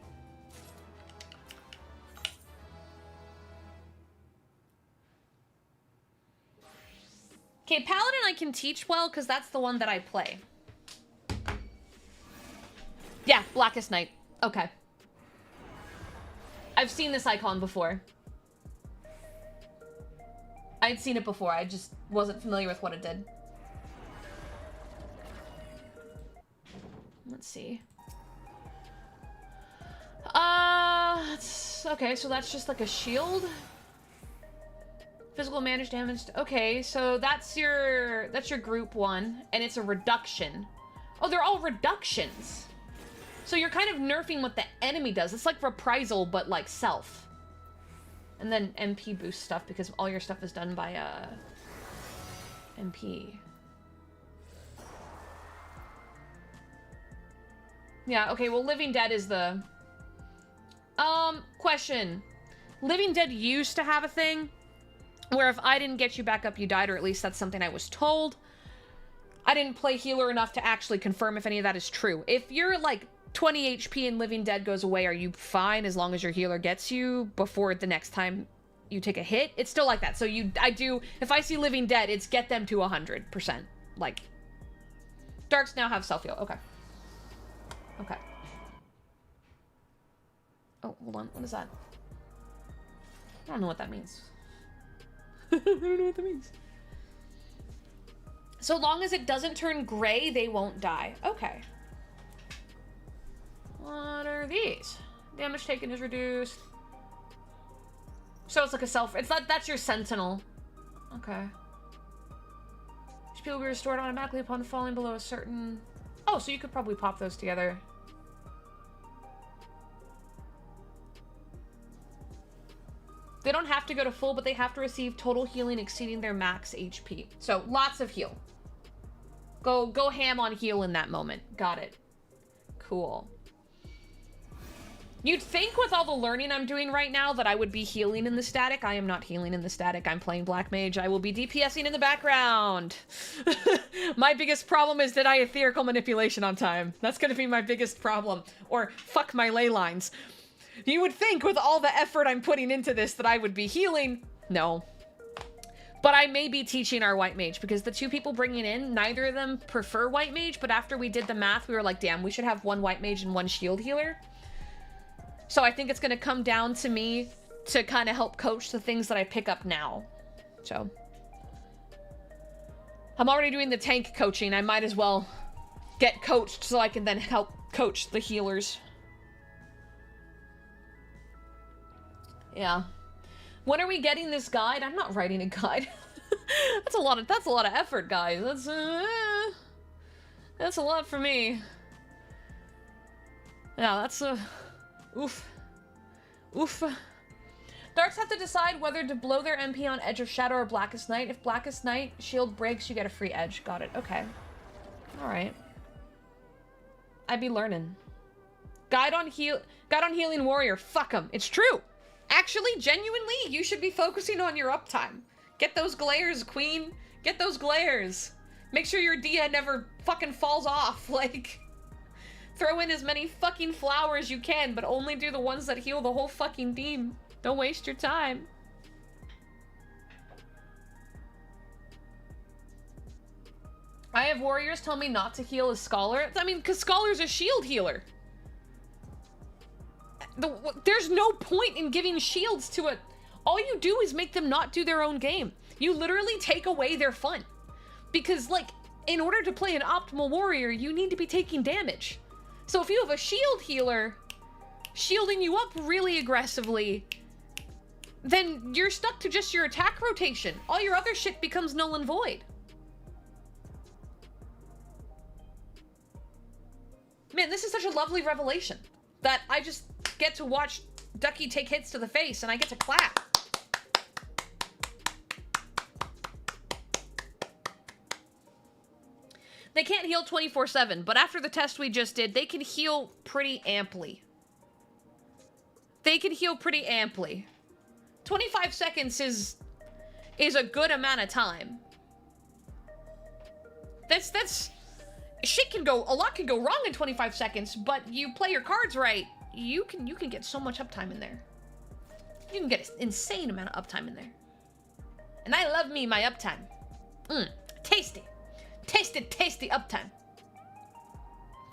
Okay, Paladin I can teach well, because that's the one that I play. Yeah, Blackest Night. Okay. I've seen this icon before. I'd seen it before, I just wasn't familiar with what it did. Let's see. Okay, so that's just like a shield. Physical managed damage. Okay, so that's your group one, and it's a reduction. Oh, they're all reductions. So you're kind of nerfing what the enemy does. It's like reprisal, but like self. And then MP boost stuff, because all your stuff is done by, MP. Yeah, okay, well, Living Dead is the... Question. Living Dead used to have a thing where if I didn't get you back up, you died, or at least that's something I was told. I didn't play healer enough to actually confirm if any of that is true. If you're, like, 20 HP and Living Dead goes away, are you fine as long as your healer gets you before the next time you take a hit? It's still like that. So if I see Living Dead, it's get them to 100%. Like, Darks now have self-heal. Okay. Okay. Oh, hold on. What is that? I don't know what that means. I don't know what that means. So long as it doesn't turn gray, they won't die. Okay. What are these? Damage taken is reduced. So it's like a that's your sentinel. Okay. HP will be restored automatically upon falling below a certain... Oh, so you could probably pop those together. They don't have to go to full, but they have to receive total healing exceeding their max HP. So lots of heal. Go ham on heal in that moment. Got it. Cool. You'd think with all the learning I'm doing right now that I would be healing in the static. I am not healing in the static. I'm playing Black Mage. I will be DPSing in the background. My biggest problem is that I etherical manipulation on time. That's gonna be my biggest problem. Or fuck my ley lines. You would think with all the effort I'm putting into this that I would be healing. No. But I may be teaching our White Mage because the two people bringing in, neither of them prefer White Mage, but after we did the math, we were like, damn, we should have one White Mage and one shield healer. So I think it's going to come down to me to kind of help coach the things that I pick up now. So I'm already doing the tank coaching. I might as well get coached so I can then help coach the healers. Yeah. When are we getting this guide? I'm not writing a guide. That's a lot of effort, guys. That's a lot for me. Yeah, that's oof. Oof. Darks have to decide whether to blow their MP on Edge of Shadow or Blackest Night. If Blackest Night shield breaks, you get a free edge. Got it. Okay. Alright. I be learning. Guide on Healing Warrior. Fuck 'em. It's true. Actually, genuinely, you should be focusing on your uptime. Get those glares, queen. Get those glares. Make sure your Dia never fucking falls off. Like, throw in as many fucking flowers as you can, but only do the ones that heal the whole fucking team. Don't waste your time. I have warriors tell me not to heal a scholar. I mean, because scholar's a shield healer. There's no point in giving shields to a... All you do is make them not do their own game. You literally take away their fun. Because, like, in order to play an optimal warrior, you need to be taking damage. So if you have a shield healer shielding you up really aggressively, then you're stuck to just your attack rotation. All your other shit becomes null and void. Man, this is such a lovely revelation that I just get to watch Ducky take hits to the face and I get to clap. They can't heal 24/7, but after the test we just did, they can heal pretty amply. They can heal pretty amply. 25 seconds is a good amount of time. That's shit can go, a lot can go wrong in 25 seconds, but you play your cards right, you can get so much uptime in there. You can get an insane amount of uptime in there. And I love me my uptime. Tasty. Tasty uptime.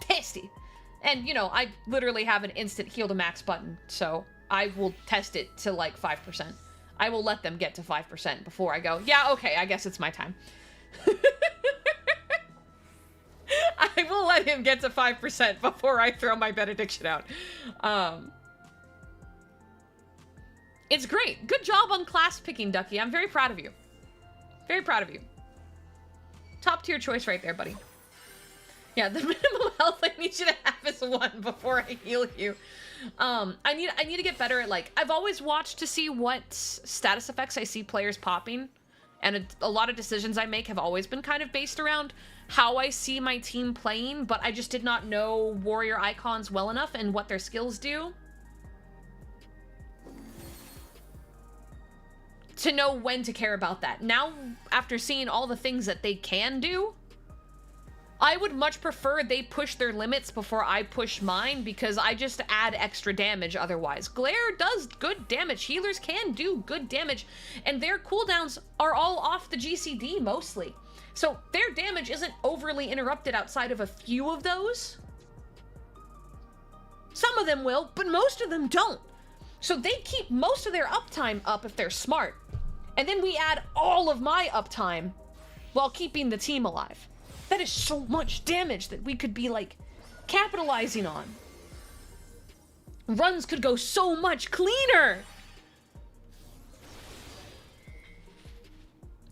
Tasty. And, you know, I literally have an instant heal to max button, so I will test it to, like, 5%. I will let them get to 5% before I go, yeah, okay, I guess it's my time. I will let him get to 5% before I throw my benediction out. It's great. Good job on class picking, Ducky. I'm very proud of you. Very proud of you. Top tier choice right there, buddy. Yeah, the minimum health I need you to have is 1 before I heal you. I need to get better at, like, I've always watched to see what status effects I see players popping, and a lot of decisions I make have always been kind of based around how I see my team playing, but I just did not know warrior icons well enough and what their skills do to know when to care about that. Now, after seeing all the things that they can do, I would much prefer they push their limits before I push mine, because I just add extra damage otherwise. Glare does good damage. Healers can do good damage, and their cooldowns are all off the GCD mostly. So their damage isn't overly interrupted outside of a few of those. Some of them will, but most of them don't. So they keep most of their uptime up if they're smart. And then we add all of my uptime while keeping the team alive. That is so much damage that we could be, like, capitalizing on. Runs could go so much cleaner.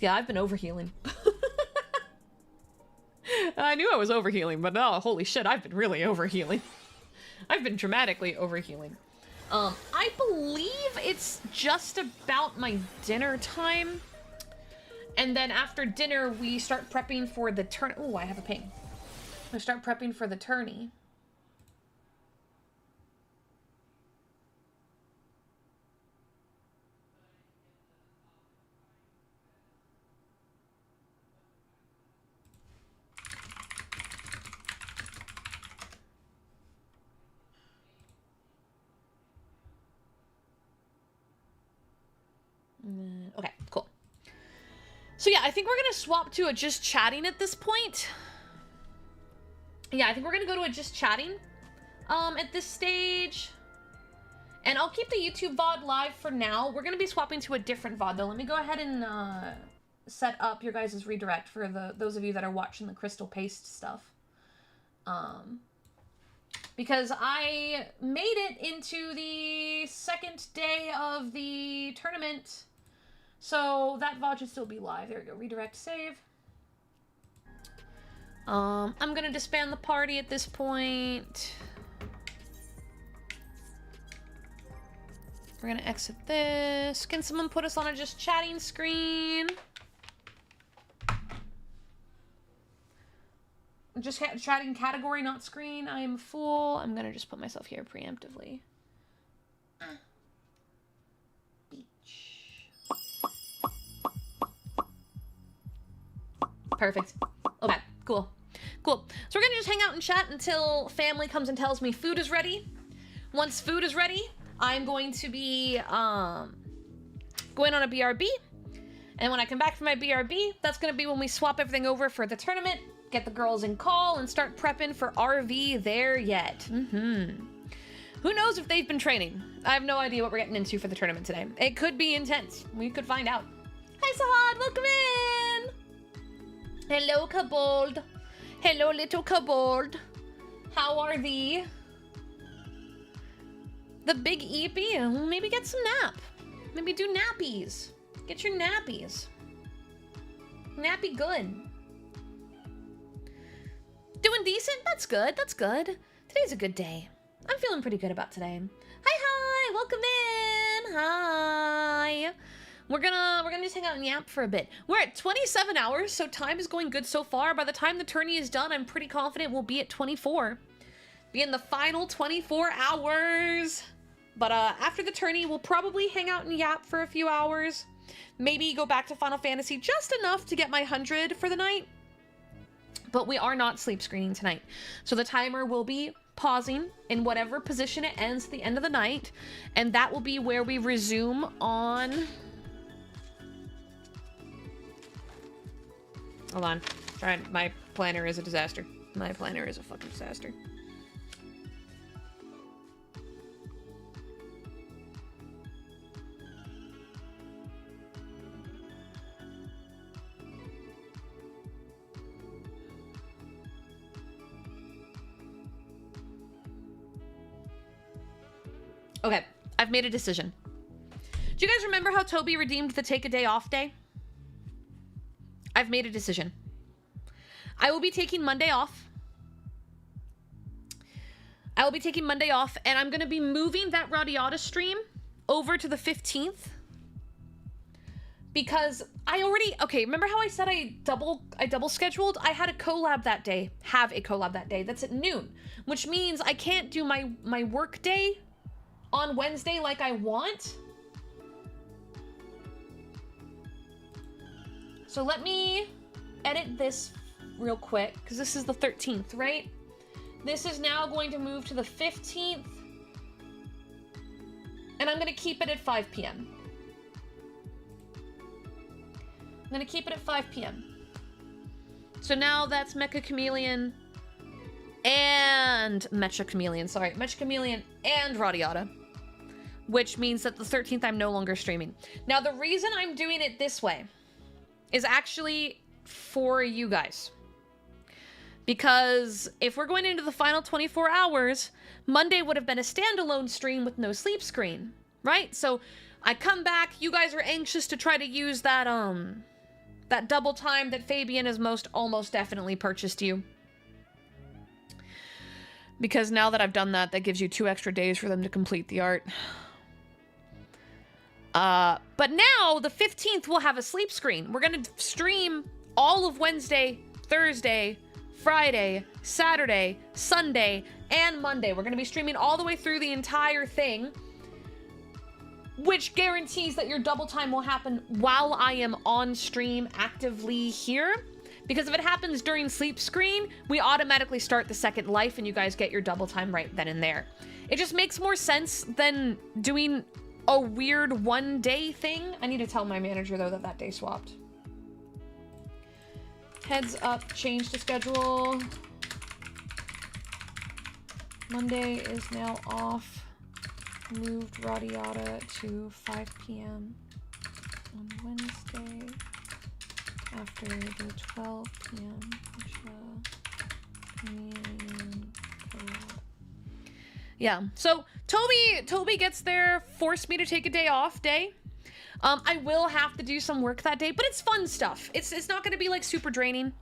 Yeah, I've been overhealing. I knew I was overhealing, but oh, holy shit, I've been really overhealing. I've been dramatically overhealing. I believe it's just about my dinner time. And then after dinner, we start prepping for the turn. Oh, I have a ping. We start prepping for the tourney. Okay, cool. So yeah, I think we're gonna swap to a just chatting at this point. Yeah, I think we're gonna go to a just chatting at this stage. And I'll keep the YouTube VOD live for now. We're gonna be swapping to a different VOD though. Let me go ahead and set up your guys' redirect for those of you that are watching the Crystal Paste stuff. Because I made it into the second day of the tournament. So that VOD should still be live. There we go. Redirect, save. I'm gonna disband the party at this point. We're gonna exit this. Can someone put us on a just chatting screen? Just chatting category, not screen. I am a fool. I'm gonna just put myself here preemptively. Perfect. Okay, cool. Cool. So we're gonna just hang out and chat until family comes and tells me food is ready. Once food is ready, I'm going to be going on a BRB. And when I come back from my BRB, that's gonna be when we swap everything over for the tournament, get the girls in call, and start prepping for RV there yet. Who knows if they've been training? I have no idea what we're getting into for the tournament today. It could be intense. We could find out. Hi, Sahad. Welcome in. Hello, Kobold. Hello, little Kobold. How are thee? The big eepy? Maybe get some nap. Maybe do nappies. Get your nappies. Nappy good. Doing decent? That's good. That's good. Today's a good day. I'm feeling pretty good about today. Hi, welcome in. Hi. We're gonna just hang out and yap for a bit. We're at 27 hours, so time is going good so far. By the time the tourney is done, I'm pretty confident we'll be at 24. Be in the final 24 hours. But after the tourney, we'll probably hang out and yap for a few hours. Maybe go back to Final Fantasy just enough to get my 100 for the night. But we are not sleep screening tonight. So the timer will be pausing in whatever position it ends at the end of the night. And that will be where we resume on... Hold on. My planner is a disaster. My planner is a fucking disaster. Okay, I've made a decision. Do you guys remember how Toby redeemed the take a day off day? I've made a decision. I will be taking Monday off. I will be taking Monday off, and I'm going to be moving that Radiata stream over to the 15th. Because I already... Okay, remember how I said I double scheduled? I had a collab that day. Have a collab that day. That's at noon. Which means I can't do my work day on Wednesday like I want. So let me edit this real quick, because this is the 13th, right? This is now going to move to the 15th. And I'm going to keep it at 5 p.m. I'm going to keep it at 5 p.m. So now that's Mecha Chameleon and Mecha Chameleon, sorry. Mecha Chameleon and Radiata. Which means that the 13th I'm no longer streaming. Now the reason I'm doing it this way is actually for you guys. Because if we're going into the final 24 hours, Monday would have been a standalone stream with no sleep screen, right? So I come back, you guys are anxious to try to use that, that double time that Fabian has almost definitely purchased you. Because now that I've done that, that gives you 2 extra days for them to complete the art. But now, the 15th, we'll have a sleep screen. We're gonna stream all of Wednesday, Thursday, Friday, Saturday, Sunday, and Monday. We're gonna be streaming all the way through the entire thing, which guarantees that your double time will happen while I am on stream actively here. Because if it happens during sleep screen, we automatically start the second life and you guys get your double time right then and there. It just makes more sense than doing a weird 1-day thing. I need to tell my manager, though, that day swapped. Heads up, change the schedule. Monday is now off. Moved Radiata to 5 p.m. on Wednesday after the 12 p.m. Chameleon collab. Yeah, so Toby gets there, forced me to take a day off day. I will have to do some work that day, but it's fun stuff. It's not going to be like super draining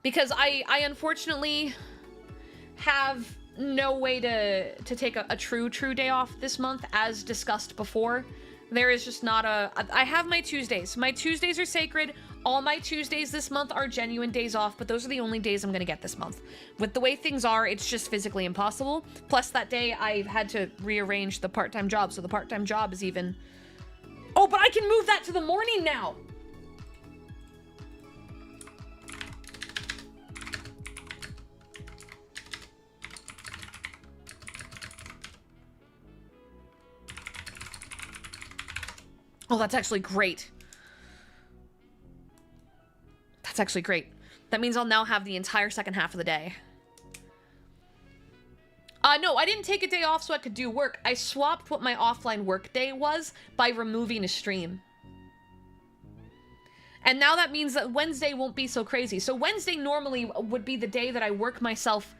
because I unfortunately have no way to take a true day off this month, as discussed before. There is just not I have my Tuesdays. My Tuesdays are sacred. All my Tuesdays this month are genuine days off, but those are the only days I'm gonna get this month. With the way things are, it's just physically impossible. Plus that day I had to rearrange the part-time job, so the part-time job is even... Oh, but I can move that to the morning now! Oh, that's actually great. That's actually great. That means I'll now have the entire second half of the day. No, I didn't take a day off so I could do work. I swapped what my offline work day was by removing a stream. And now that means that Wednesday won't be so crazy. So Wednesday normally would be the day that I work myself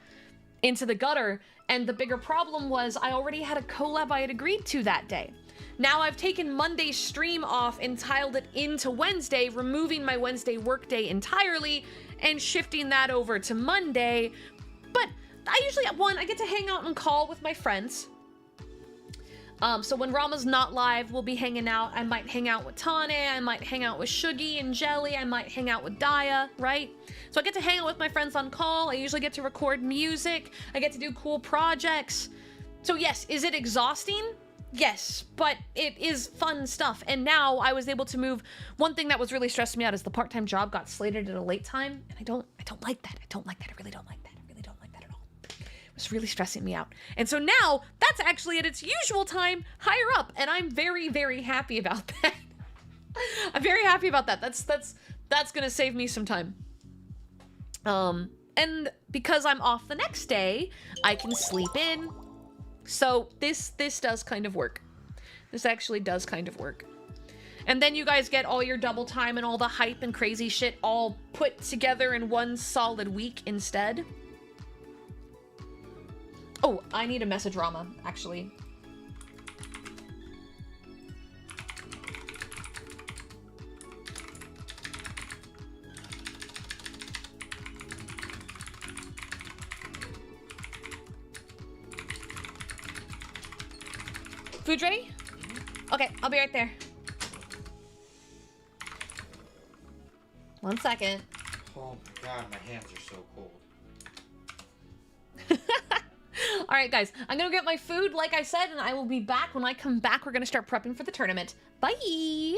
into the gutter, and the bigger problem was I already had a collab I had agreed to that day. Now I've taken Monday's stream off and tiled it into Wednesday, removing my Wednesday workday entirely and shifting that over to Monday. But I usually, I get to hang out and call with my friends. So when Rama's not live, we'll be hanging out. I might hang out with Tane, I might hang out with Shuggy and Jelly, I might hang out with Daya, right? So I get to hang out with my friends on call. I usually get to record music. I get to do cool projects. So yes, is it exhausting? Yes, but it is fun stuff. And now I was able to move. One thing that was really stressing me out is the part-time job got slated at a late time, and I don't like that. I don't like that. I really don't like that. I really don't like that at all. It was really stressing me out. And so now that's actually at its usual time higher up, and I'm very, very happy about that. I'm very happy about that. That's gonna save me some time. And because I'm off the next day, I can sleep in. So this does kind of work. This actually does kind of work. And then you guys get all your double time and all the hype and crazy shit all put together in one solid week instead. Oh, I need a message Rama, actually. Food ready? Okay, I'll be right there. 1 second. Oh my god, my hands are so cold. Alright guys, I'm gonna get my food like I said, and I will be back. When I come back, we're gonna start prepping for the tournament. Bye!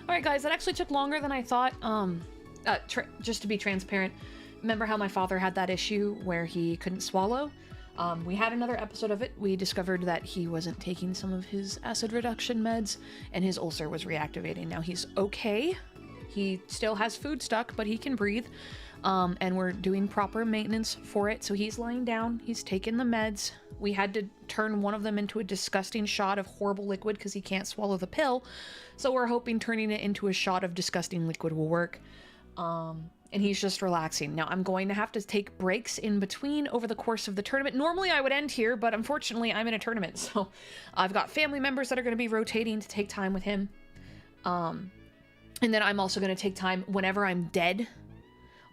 Alright guys, that actually took longer than I thought. Just to be transparent, remember how my father had that issue where he couldn't swallow? We had another episode of it. We discovered that he wasn't taking some of his acid reduction meds and his ulcer was reactivating. Now he's okay. He still has food stuck, but he can breathe. And we're doing proper maintenance for it. So he's lying down, he's taking the meds. We had to turn one of them into a disgusting shot of horrible liquid because he can't swallow the pill. So we're hoping turning it into a shot of disgusting liquid will work. And he's just relaxing. Now I'm going to have to take breaks in between over the course of the tournament. Normally I would end here, but unfortunately I'm in a tournament. So I've got family members that are going to be rotating to take time with him. And then I'm also going to take time whenever I'm dead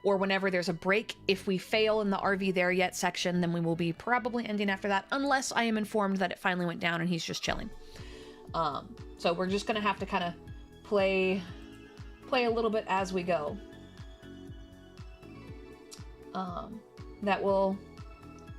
or whenever there's a break. If we fail in the RV there yet section, then we will be probably ending after that, unless I am informed that it finally went down and he's just chilling. So we're just going to have to kind of play a little bit as we go. That will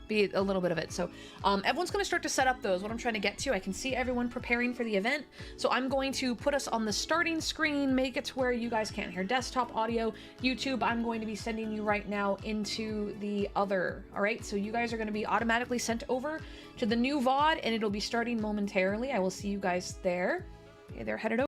be a little bit of it. So everyone's going to start to set up those. What I'm trying to get to, I can see everyone preparing for the event. So I'm going to put us on the starting screen, make it to where you guys can't hear desktop audio. YouTube, I'm going to be sending you right now into the other. All right, so you guys are going to be automatically sent over to the new VOD and it'll be starting momentarily. I will see you guys there. Okay, they're headed over.